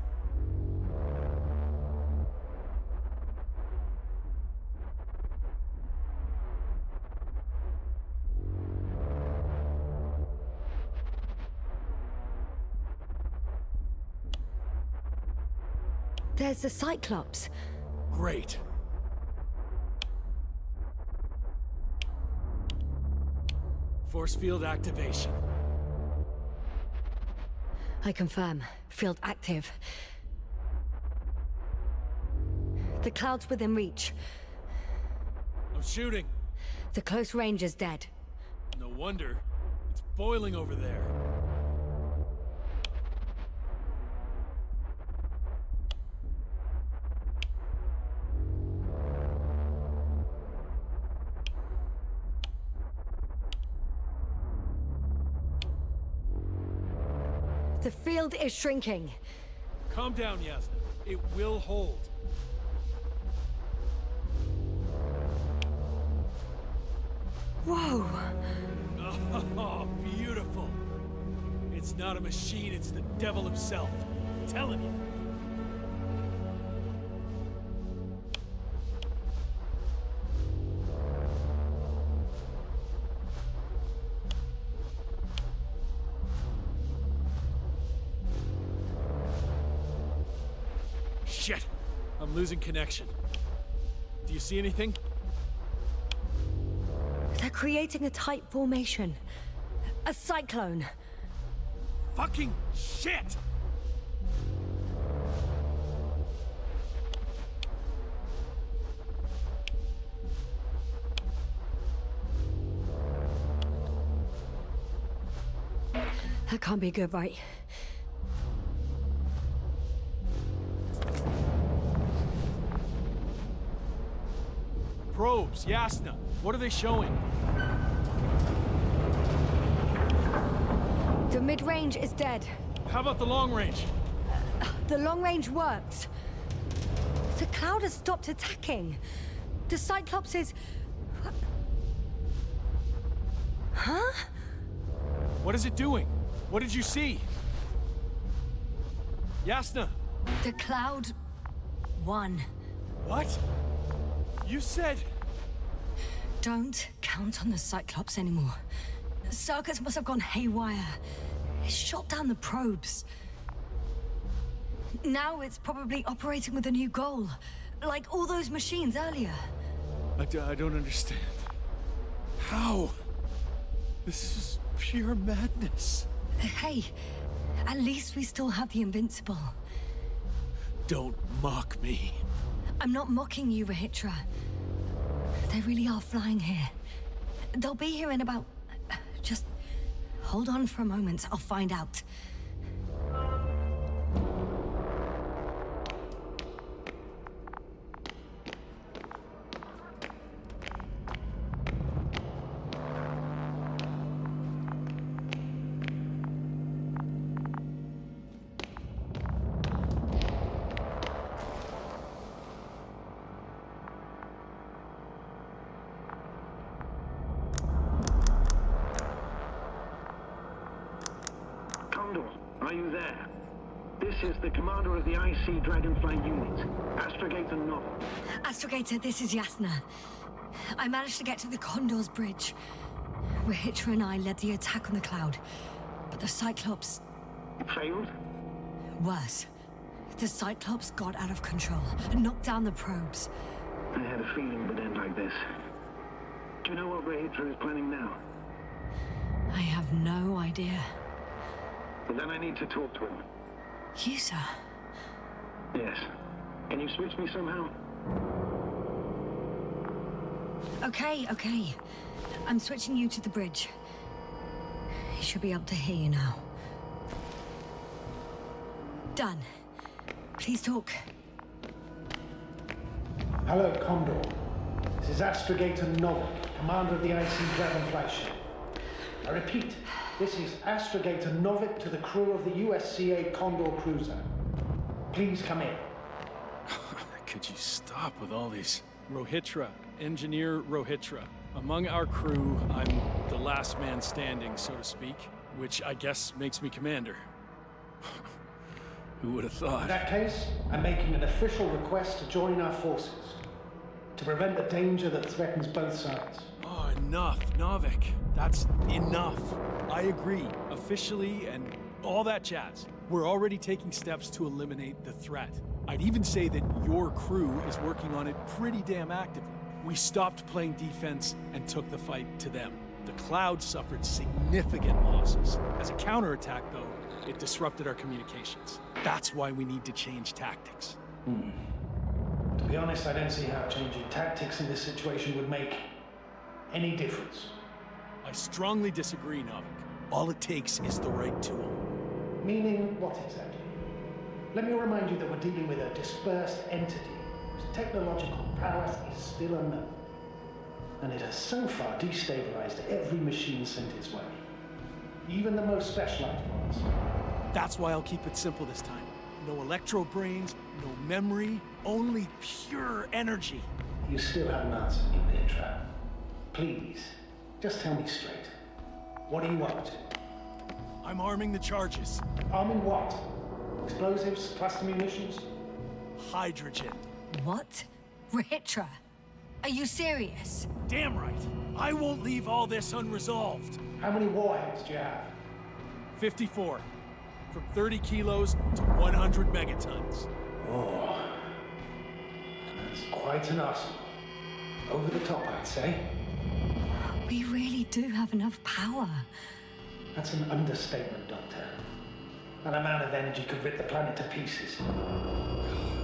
S2: There's the Cyclops.
S1: Great. Force field activation.
S2: I confirm. Field active. The cloud's within reach.
S1: I'm shooting.
S2: The close range is dead.
S1: No wonder. It's boiling over there.
S2: The field is shrinking.
S1: Calm down, Yasna. It will hold.
S2: Whoa!
S1: Oh, beautiful. It's not a machine, it's the devil himself. I'm telling you. Shit! I'm losing connection. Do you see anything?
S2: They're creating a tight formation. A cyclone.
S1: Fucking shit!
S2: That can't be good, right?
S1: Probes, Yasna. What are they showing?
S2: The mid-range is dead.
S1: How about the long range?
S2: The long range worked. The cloud has stopped attacking. The Cyclops is... Huh?
S1: What is it doing? What did you see? Yasna!
S2: The cloud won.
S1: What? You said...
S2: Don't count on the Cyclops anymore. The circuits must have gone haywire. It shot down the probes. Now it's probably operating with a new goal. Like all those machines earlier.
S1: I don't understand. How? This is pure madness.
S2: Hey, at least we still have the Invincible.
S1: Don't mock me.
S2: I'm not mocking you, Rahitra. They really are flying here. They'll be here in about... Just hold on for a moment. I'll find out.
S3: Are you there? This is the commander of the IC Dragonfly unit, Astrogator Novel.
S2: Astrogator, this is Yasna. I managed to get to the Condor's bridge. Rahitra and I led the attack on the cloud, but the Cyclops...
S3: It failed?
S2: Worse. The Cyclops got out of control and knocked down the probes.
S3: I had a feeling it would end like this. Do you know what Rahitra is planning now?
S2: I have no idea.
S3: Well, then I need to talk to him.
S2: You, sir?
S3: Yes. Can you switch me somehow?
S2: Okay. I'm switching you to the bridge. He should be able to hear you now. Done. Please talk.
S6: Hello, Condor. This is Astrogator Novik, commander of the IC Dragonfly ship. I repeat, this is Astrogator Novik to the crew of the USCA Condor cruiser. Please come in.
S1: Could you stop with all these? Rohitra, Engineer Rohitra. Among our crew, I'm the last man standing, so to speak, which I guess makes me commander. Who would have thought?
S6: In that case, I'm making an official request to join our forces, to prevent the danger that threatens both sides.
S1: Oh, enough, Novik. That's enough. I agree, officially, and all that jazz. We're already taking steps to eliminate the threat. I'd even say that your crew is working on it pretty damn actively. We stopped playing defense and took the fight to them. The Cloud suffered significant losses. As a counterattack, though, it disrupted our communications. That's why we need to change tactics.
S6: To be honest, I don't see how changing tactics in this situation would make any difference.
S1: I strongly disagree, Novik. All it takes is the right tool.
S6: Meaning what exactly? Let me remind you that we're dealing with a dispersed entity whose technological prowess is still unknown. And it has so far destabilized every machine sent its way. Even the most specialized ones.
S1: That's why I'll keep it simple this time. No electro brains, no memory, only pure energy.
S6: You still haven't answered me, Petra. Please, just tell me straight. What are you up to?
S1: I'm arming the charges.
S6: Arming what? Explosives? Cluster munitions?
S1: Hydrogen.
S2: What? Rahitra? Are you serious?
S1: Damn right. I won't leave all this unresolved.
S6: How many warheads do you have?
S1: 54. From 30 kilos to 100 megatons.
S6: Oh, that's quite an arsenal. Over the top, I'd say.
S2: We really do have enough power.
S6: That's an understatement, Doctor. That amount of energy could rip the planet to pieces.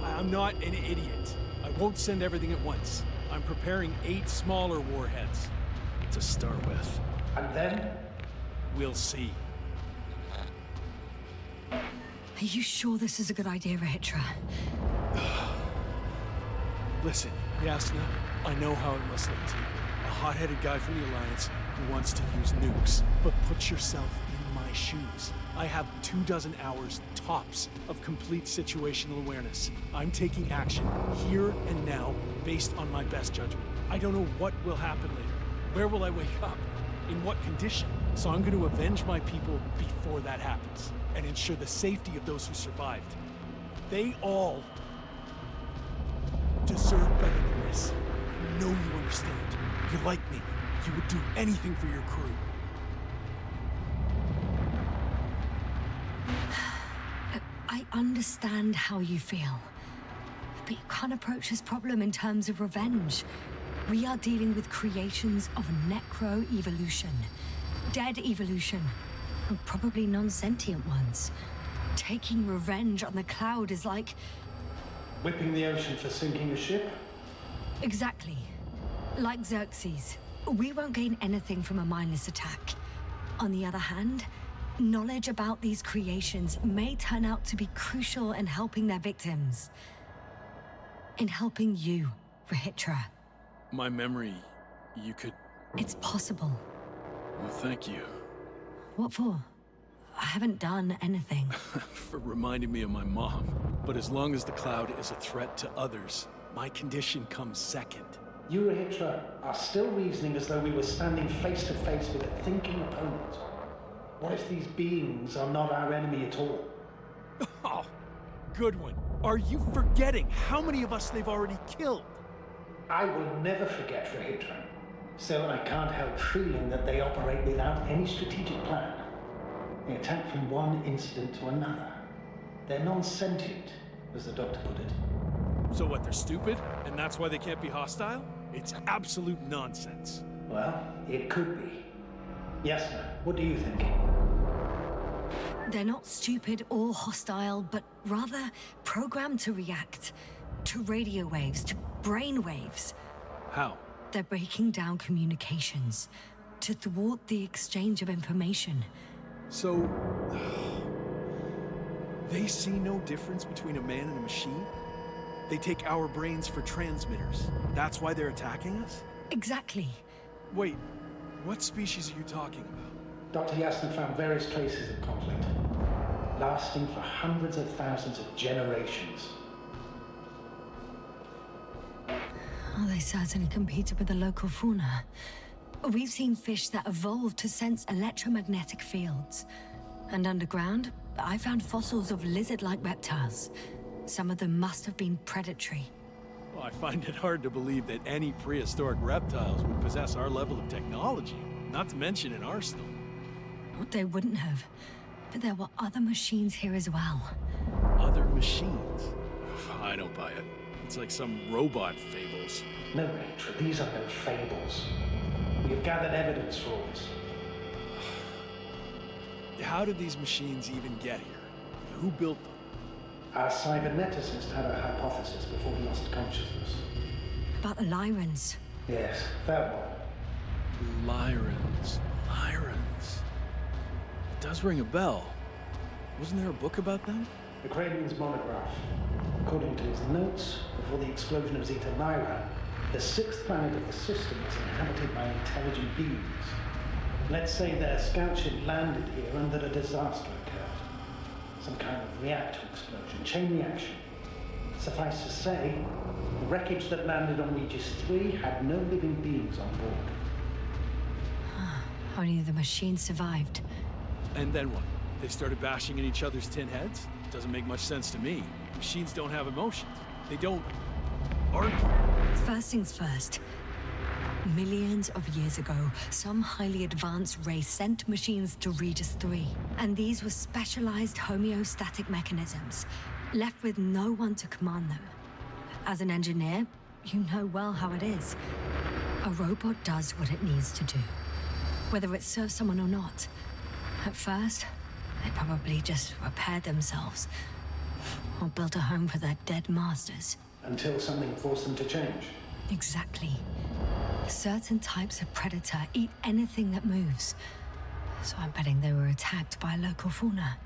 S1: I'm not an idiot. I won't send everything at once. I'm preparing 8 smaller warheads to start with.
S6: And then?
S1: We'll see.
S2: Are you sure this is a good idea, Rahitra?
S1: Listen, Yasna, I know how it must look to you. A hot-headed guy from the Alliance who wants to use nukes. But put yourself in my shoes. I have 24 hours tops of complete situational awareness. I'm taking action here and now based on my best judgment. I don't know what will happen later. Where will I wake up? In what condition? So I'm going to avenge my people before that happens and ensure the safety of those who survived. They all deserve better than this. I know you understand. You like me. You would do anything for your crew.
S2: I understand how you feel. But you can't approach this problem in terms of revenge. We are dealing with creations of necro-evolution. Dead evolution. And probably non-sentient ones. Taking revenge on the Cloud is like...
S6: Whipping the ocean for sinking a ship?
S2: Exactly. Like Xerxes. We won't gain anything from a mindless attack. On the other hand, knowledge about these creations may turn out to be crucial in helping their victims. In helping you, Rahitra.
S1: My memory, you could...
S2: It's possible.
S1: Well, thank you.
S2: What for? I haven't done anything.
S1: For reminding me of my mom. But as long as the Cloud is a threat to others, my condition comes second.
S6: You, Rahitra, are still reasoning as though we were standing face to face with a thinking opponent. What if these beings are not our enemy at all?
S1: Oh, good one. Are you forgetting how many of us they've already killed?
S6: I will never forget, Rahitra. Still, I can't help feeling that they operate without any strategic plan. They attack from one incident to another. They're non-sentient, as the doctor put it.
S1: So what, they're stupid? And that's why they can't be hostile? It's absolute nonsense.
S6: Well, it could be. Yasna, what do you think?
S2: They're not stupid or hostile, but rather programmed to react. To radio waves, to brain waves.
S1: How?
S2: They're breaking down communications. To thwart the exchange of information.
S1: So... they see no difference between a man and a machine? They take our brains for transmitters. That's why they're attacking us?
S2: Exactly.
S1: Wait, what species are you talking about?
S6: Dr. Yasna found various traces of conflict, lasting for hundreds of thousands of generations.
S2: Oh, they certainly competed with the local fauna. We've seen fish that evolved to sense electromagnetic fields. And underground, I found fossils of lizard-like reptiles. Some of them must have been predatory.
S1: Well, I find it hard to believe that any prehistoric reptiles would possess our level of technology, not to mention an arsenal.
S2: They wouldn't have. But there were other machines here as well.
S1: Other machines? I don't buy it. It's like some robot fables.
S6: No, Rachel, these are no fables. We have gathered evidence for this.
S1: How did these machines even get here? Who built them?
S6: Our cyberneticist had a hypothesis before he lost consciousness.
S2: About the Lyrans.
S6: Yes, that one.
S1: Lyrans. It does ring a bell. Wasn't there a book about them?
S6: The Cranian's monograph. According to his notes, before the explosion of Zeta Lyra, the sixth planet of the system was inhabited by intelligent beings. Let's say their scout ship landed here and that a disaster occurred. Some kind of reactor explosion, chain reaction. Suffice to say, the wreckage that landed on Regis 3 had no living beings on board.
S2: Only the machines survived.
S1: And then what? They started bashing in each other's tin heads? Doesn't make much sense to me. Machines don't have emotions. They don't argue.
S2: First things first. Millions of years ago, some highly advanced race sent machines to Regis 3. And these were specialized homeostatic mechanisms, left with no one to command them. As an engineer, you know well how it is. A robot does what it needs to do, whether it serves someone or not. At first, they probably just repaired themselves, or built a home for their dead masters.
S6: Until something forced them to change.
S2: Exactly. Certain types of predator eat anything that moves. So I'm betting they were attacked by a local fauna.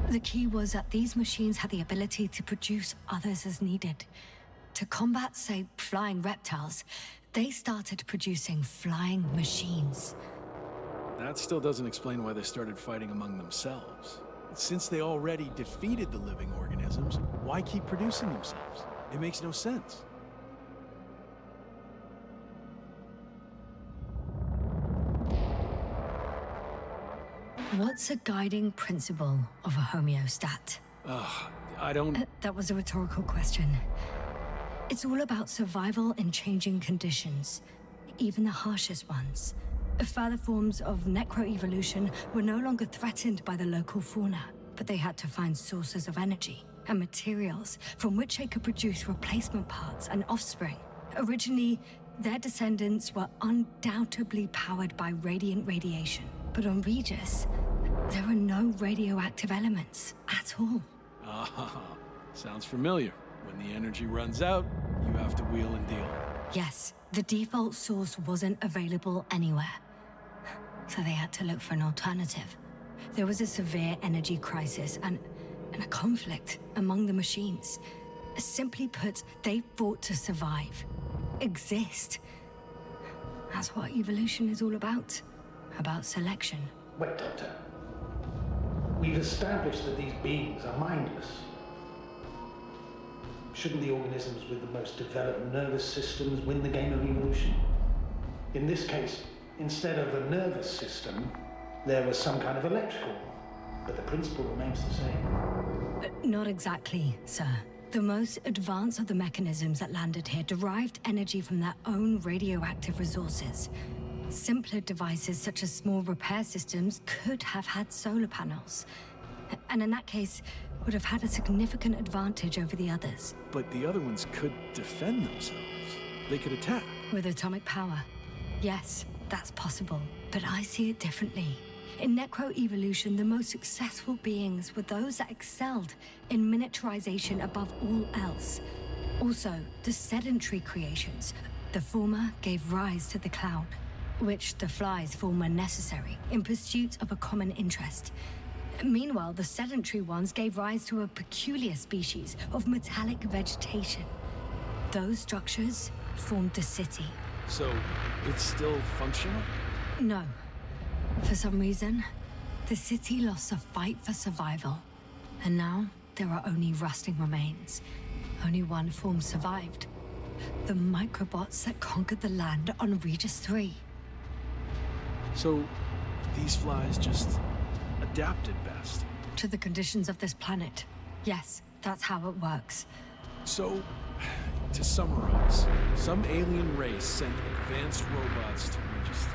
S2: The key was that these machines had the ability to produce others as needed. To combat, say, flying reptiles, they started producing flying machines.
S1: That still doesn't explain why they started fighting among themselves. Since they already defeated the living organisms, why keep producing themselves? It makes no sense.
S2: What's a guiding principle of a homeostat?
S1: I don't...
S2: That was a rhetorical question. It's all about survival in changing conditions, even the harshest ones. Further forms of necroevolution were no longer threatened by the local fauna, but they had to find sources of energy and materials from which they could produce replacement parts and offspring. Originally, their descendants were undoubtedly powered by radiant radiation. But on Regis, there are no radioactive elements at all.
S1: Sounds familiar. When the energy runs out, you have to wheel and deal.
S2: Yes, the default source wasn't available anywhere. So they had to look for an alternative. There was a severe energy crisis and a conflict among the machines. Simply put, they fought to survive. Exist. That's what evolution is all about. About selection.
S6: Wait, Doctor. We've established that these beings are mindless. Shouldn't the organisms with the most developed nervous systems win the game of evolution? In this case, instead of a nervous system, there was some kind of electrical one, but the principle remains the same.
S2: Not exactly, sir. The most advanced of the mechanisms that landed here derived energy from their own radioactive resources. Simpler devices such as small repair systems could have had solar panels. And in that case, would have had a significant advantage over the others.
S1: But the other ones could defend themselves. They could attack.
S2: With atomic power. Yes, that's possible. But I see it differently. In necroevolution, the most successful beings were those that excelled in miniaturization above all else. Also, the sedentary creations. The former gave rise to the cloud, which the flies form when necessary, in pursuit of a common interest. Meanwhile, the sedentary ones gave rise to a peculiar species of metallic vegetation. Those structures formed the city.
S1: So, it's still functional?
S2: No. For some reason, the city lost a fight for survival. And now, there are only rusting remains. Only one form survived. The microbots that conquered the land on Regis 3.
S1: So, these flies just adapted best.
S2: To the conditions of this planet. Yes, that's how it works.
S1: So, to summarize, some alien race sent advanced robots to Regis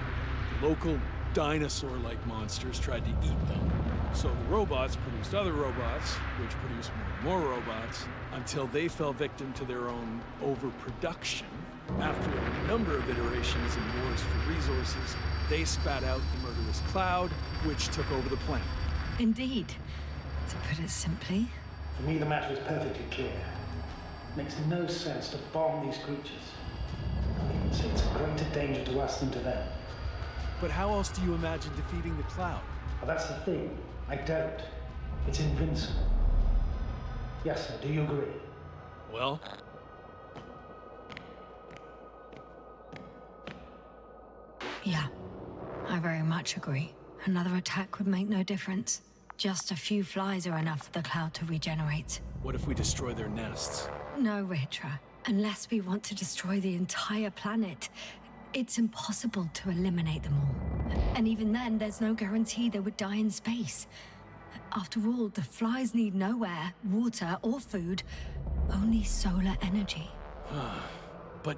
S1: 3. Local dinosaur-like monsters tried to eat them. So the robots produced other robots, which produced more and more robots, until they fell victim to their own overproduction After a number of iterations and wars for resources, they spat out the murderous cloud, which took over the planet.
S2: Indeed. To put it simply.
S6: For me, the matter is perfectly clear. Makes no sense to bomb these creatures. I'll even say it's a greater danger to us than to them.
S1: But how else do you imagine defeating the cloud?
S6: Well, that's the thing. I don't. It's invincible. Yes, sir. Do you agree?
S1: Well,
S2: Yeah, I very much agree. Another attack would make no difference. Just a few flies are enough for the cloud to regenerate.
S1: what if we destroy their nests?
S2: No, Ritra. Unless we want to destroy the entire planet, it's impossible to eliminate them all. And even then, there's no guarantee they would die in space. After all, the flies need no air, water, or food, only solar energy.
S1: But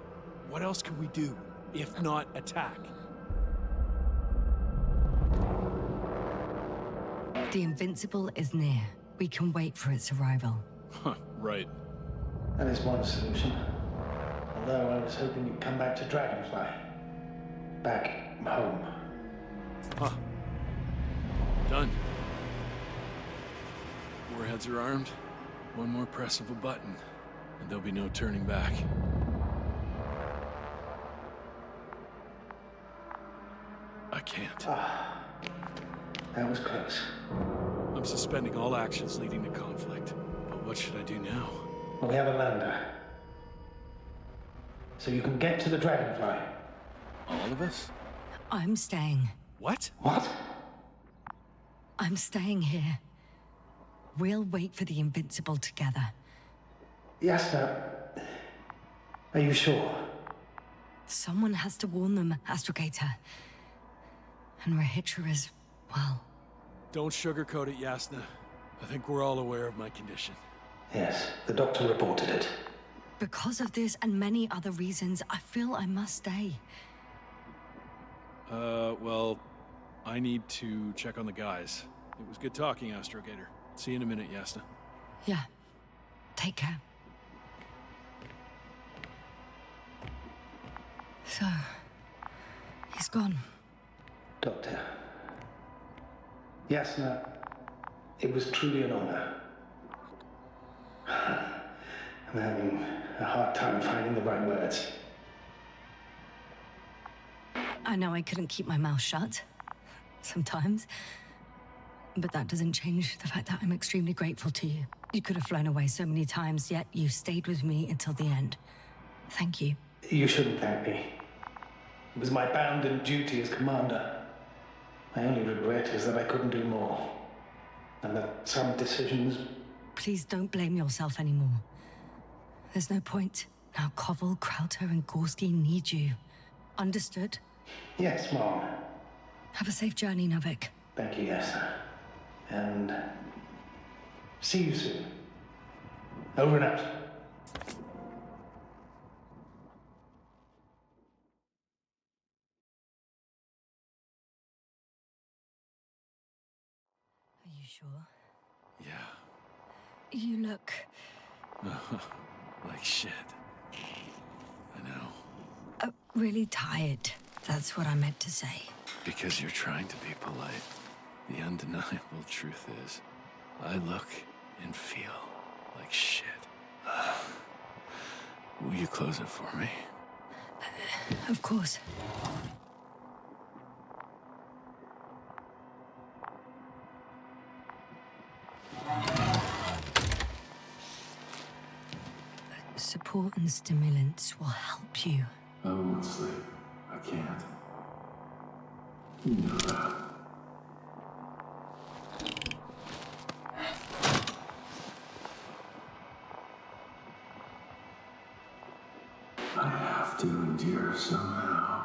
S1: what else can we do, if not attack?
S2: The Invincible is near. We can wait for its arrival.
S1: Huh, right.
S6: That is one solution. Although I was hoping you'd come back to Dragonfly. Back home.
S1: Huh. Done. Warheads are armed. One more press of a button, and there'll be no turning back. I can't.
S6: That was close.
S1: I'm suspending all actions leading to conflict. But what should I do now?
S6: Well, we have a lander. So you can get to the Dragonfly.
S1: All of us?
S2: I'm staying.
S1: What?
S6: What?
S2: I'm staying here. We'll wait for the Invincible together.
S6: Yes, sir. Are you sure?
S2: Someone has to warn them, Astrogator. And Rahitra is, well...
S1: Don't sugarcoat it, Yasna. I think we're all aware of my condition.
S6: Yes, the doctor reported it.
S2: Because of this and many other reasons, I feel I must stay.
S1: Well, I need to check on the guys. It was good talking, Astrogator. See you in a minute, Yasna.
S2: Yeah. Take care. So... he's gone.
S6: Doctor. Yes, no. It was truly an honor. I'm having a hard time finding the right words.
S2: I know I couldn't keep my mouth shut. Sometimes. But that doesn't change the fact that I'm extremely grateful to you. You could have flown away so many times, yet you stayed with me until the end. Thank you.
S6: You shouldn't thank me. It was my bounden duty as commander. My only regret is that I couldn't do more. And that some decisions...
S2: Please don't blame yourself anymore. There's no point. Now Koval, Krauter, and Gorski need you. Understood?
S6: Yes, Mom.
S2: Have a safe journey, Novik.
S6: Thank you, yes, sir. And... see you soon. Over and out.
S2: Are you sure?
S1: Yeah.
S2: You look...
S1: Like shit. I know.
S2: really tired. That's what I meant to say.
S1: Because you're trying to be polite. The undeniable truth is, I look and feel like shit. Will you close it for me?
S2: Of course. Support and stimulants will help you.
S4: I won't sleep. I can't. You know that. I have to endure somehow.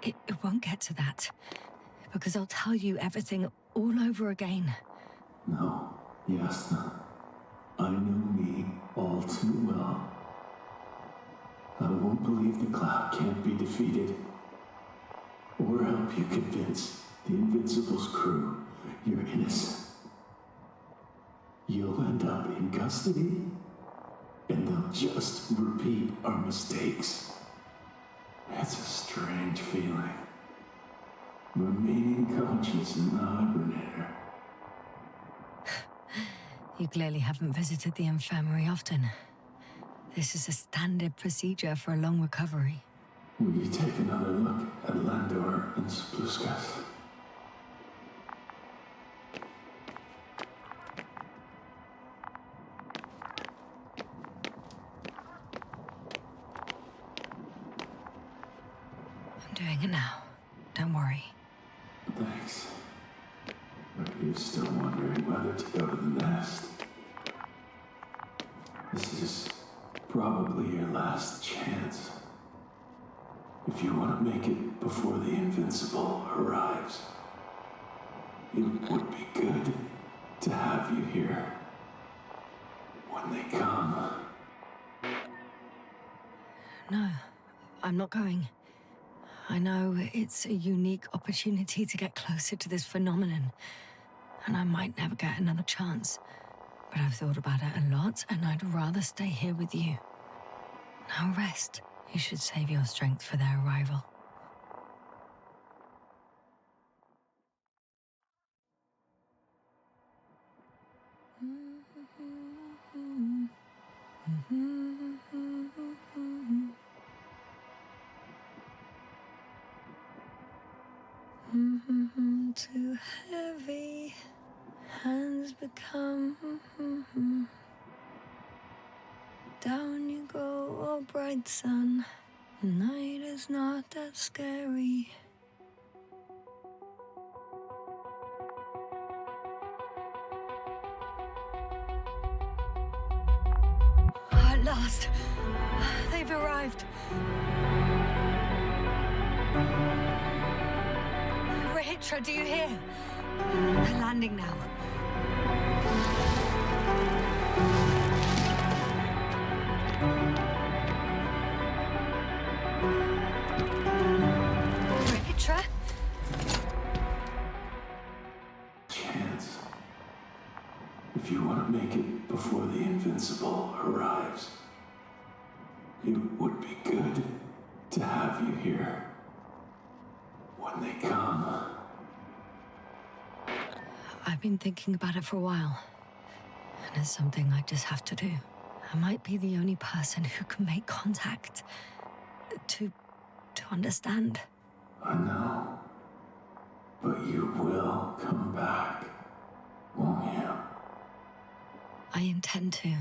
S2: It won't get to that. Because I'll tell you everything all over again.
S4: No, Yasna. I know me all too well. I won't believe the cloud can't be defeated. Or help you convince the Invincible's crew you're innocent. You'll end up in custody. and they'll just repeat our mistakes. It's a strange feeling. Remaining conscious in the hibernator.
S2: You clearly haven't visited the infirmary often. This is a standard procedure for a long recovery.
S4: Will you take another look at Landor and Spluskas?
S2: I'm doing it now. Don't worry.
S4: Thanks. But you're still wondering whether to go to the nest. This is probably your last chance. If you want to make it before the Invincible arrives, it would be good to have you here when they come.
S2: No, I'm not going. I know it's a unique opportunity to get closer to this phenomenon, and I might never get another chance. But I've thought about it a lot, and I'd rather stay here with you. Now rest. You should save your strength for their arrival. Too heavy, hands become. Down you go, oh bright sun. Night is not that scary. At last, they've arrived. Rahitra, do you hear? They're landing now. Rahitra?
S4: Chance. If you want to make it before the Invincible arrives, it would be good to have you here when they come.
S2: I've been thinking about it for a while, and it's something I just have to do. I might be the only person who can make contact to understand.
S4: I know, but you will come back, won't you?
S2: I intend to.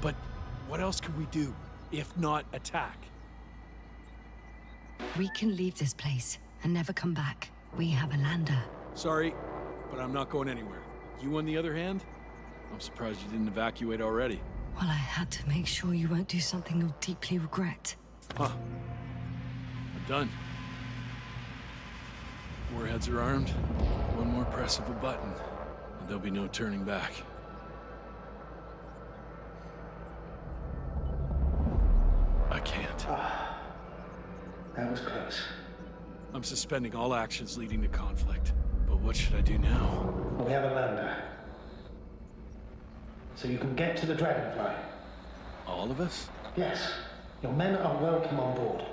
S1: But what else could we do, if not attack?
S2: We can leave this place and never come back. We have a lander.
S1: Sorry, but I'm not going anywhere. You, on the other hand? I'm surprised you didn't evacuate already.
S2: Well, I had to make sure you won't do something you'll deeply regret.
S1: Huh. I'm done. Warheads are armed. One more press of a button, and there'll be no turning back. I can't.
S6: That was close.
S1: I'm suspending all actions leading to conflict. But what should I do now?
S6: Well, we have a lander. So you can get to the Dragonfly.
S1: All of us?
S6: Yes. Your men are welcome on board.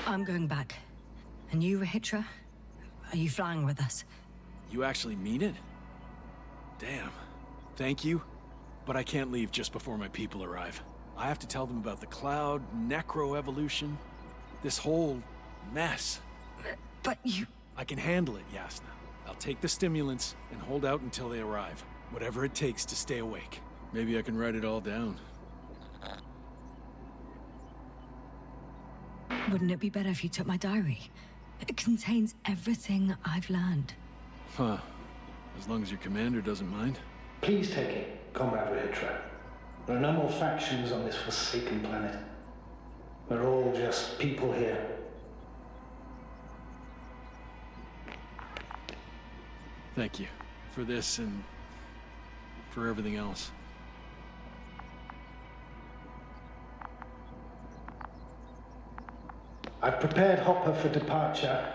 S2: I'm going back. And you, Rahitra? Are you flying with us?
S1: You actually mean it? Damn. Thank you. But I can't leave just before my people arrive. I have to tell them about the cloud, necroevolution, this whole mess.
S2: But you...
S1: I can handle it, Yasna. I'll take the stimulants and hold out until they arrive. Whatever it takes to stay awake. Maybe I can write it all down.
S2: Wouldn't it be better if you took my diary? It contains everything I've learned.
S1: Huh. As long as your commander doesn't mind.
S6: Please take it, Comrade Rahitra. There are no more factions on this forsaken planet. We're all just people here.
S1: Thank you. For this and... for everything else.
S6: I've prepared Hopper for departure,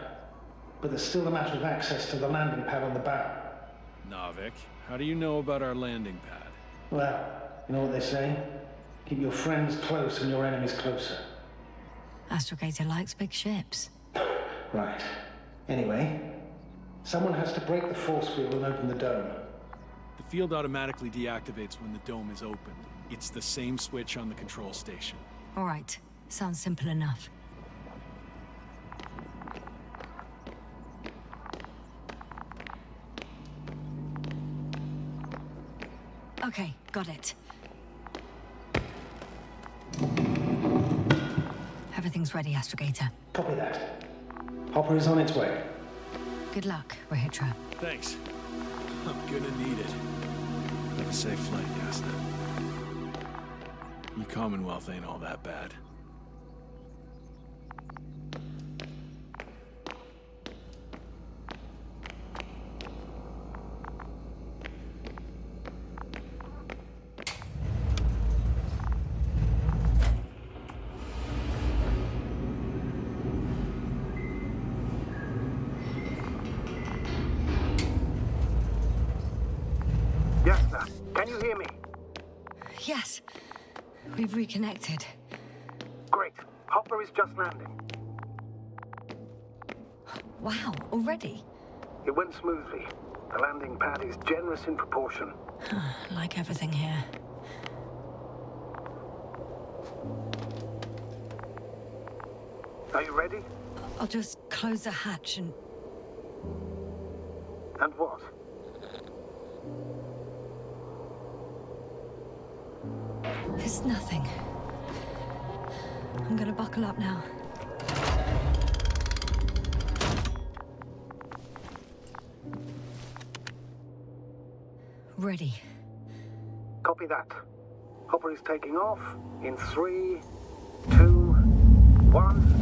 S6: but there's still a matter of access to the landing pad on the bow.
S1: Navik, how do you know about our landing pad?
S6: Well, you know what they say? Keep your friends close and your enemies closer.
S2: Astrogator likes big ships.
S6: Right. Anyway, someone has to break the force field and open the dome.
S1: The field automatically deactivates when the dome is opened. It's the same switch on the control station.
S2: All right. Sounds simple enough. Okay, got it. Everything's ready, Astrogator.
S6: Copy that. Hopper is on its way.
S2: Good luck, Rahitra.
S1: Thanks. I'm gonna need it. Have a safe flight, Yasna. Your Commonwealth ain't all that bad.
S3: Yasna, can you hear me?
S2: Yes. We've reconnected.
S3: Great. Hopper is just landing.
S2: Wow, already?
S3: It went smoothly. The landing pad is generous in proportion.
S2: Like everything here.
S3: Are you ready?
S2: I'll just close the hatch and...
S3: And what?
S2: It's nothing. I'm gonna buckle up now. Ready.
S3: Copy that. Hopper is taking off in 3, 2, 1.